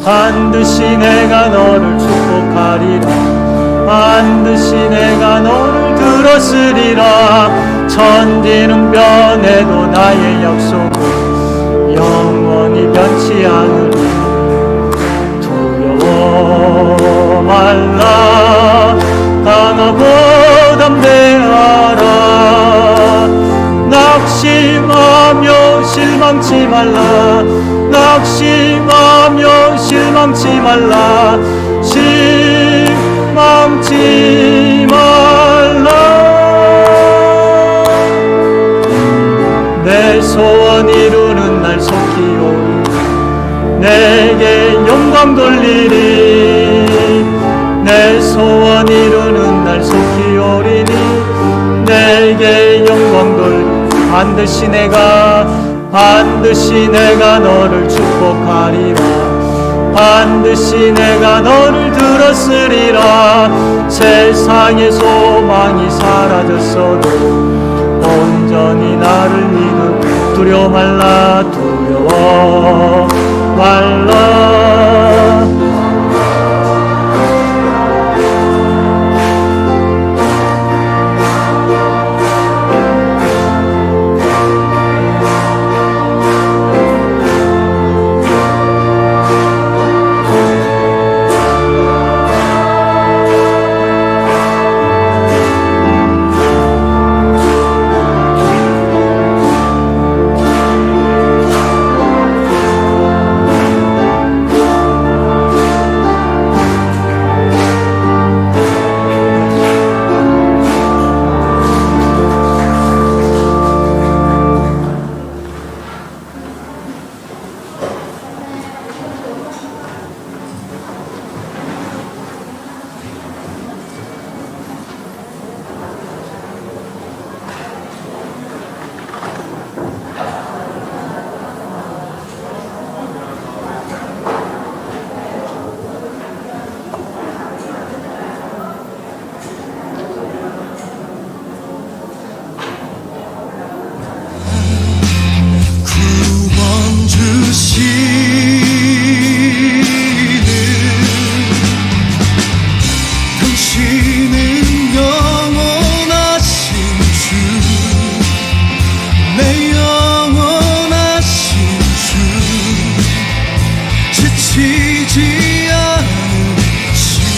반드시 내가 너를 축복하리라 반드시 내가 너를 들었으리라 천지는 변해도 나의 약속은 영원히 변치 않으리 두려워 말라 강하고 담대하라 낙심하며 실망치 말라 낙심하며 실망치 말라 실망치 말라 내 소원 이루는 날 속히 오리 내게 영광 돌리리 내 소원 이루는 날 속히 오리니 내게 영광 돌리리 반드시 내가 너를 축복하리라 반드시 내가 너를 들었으리라 세상의 소망이 사라졌어도 온전히 나를 믿음 두려워 말라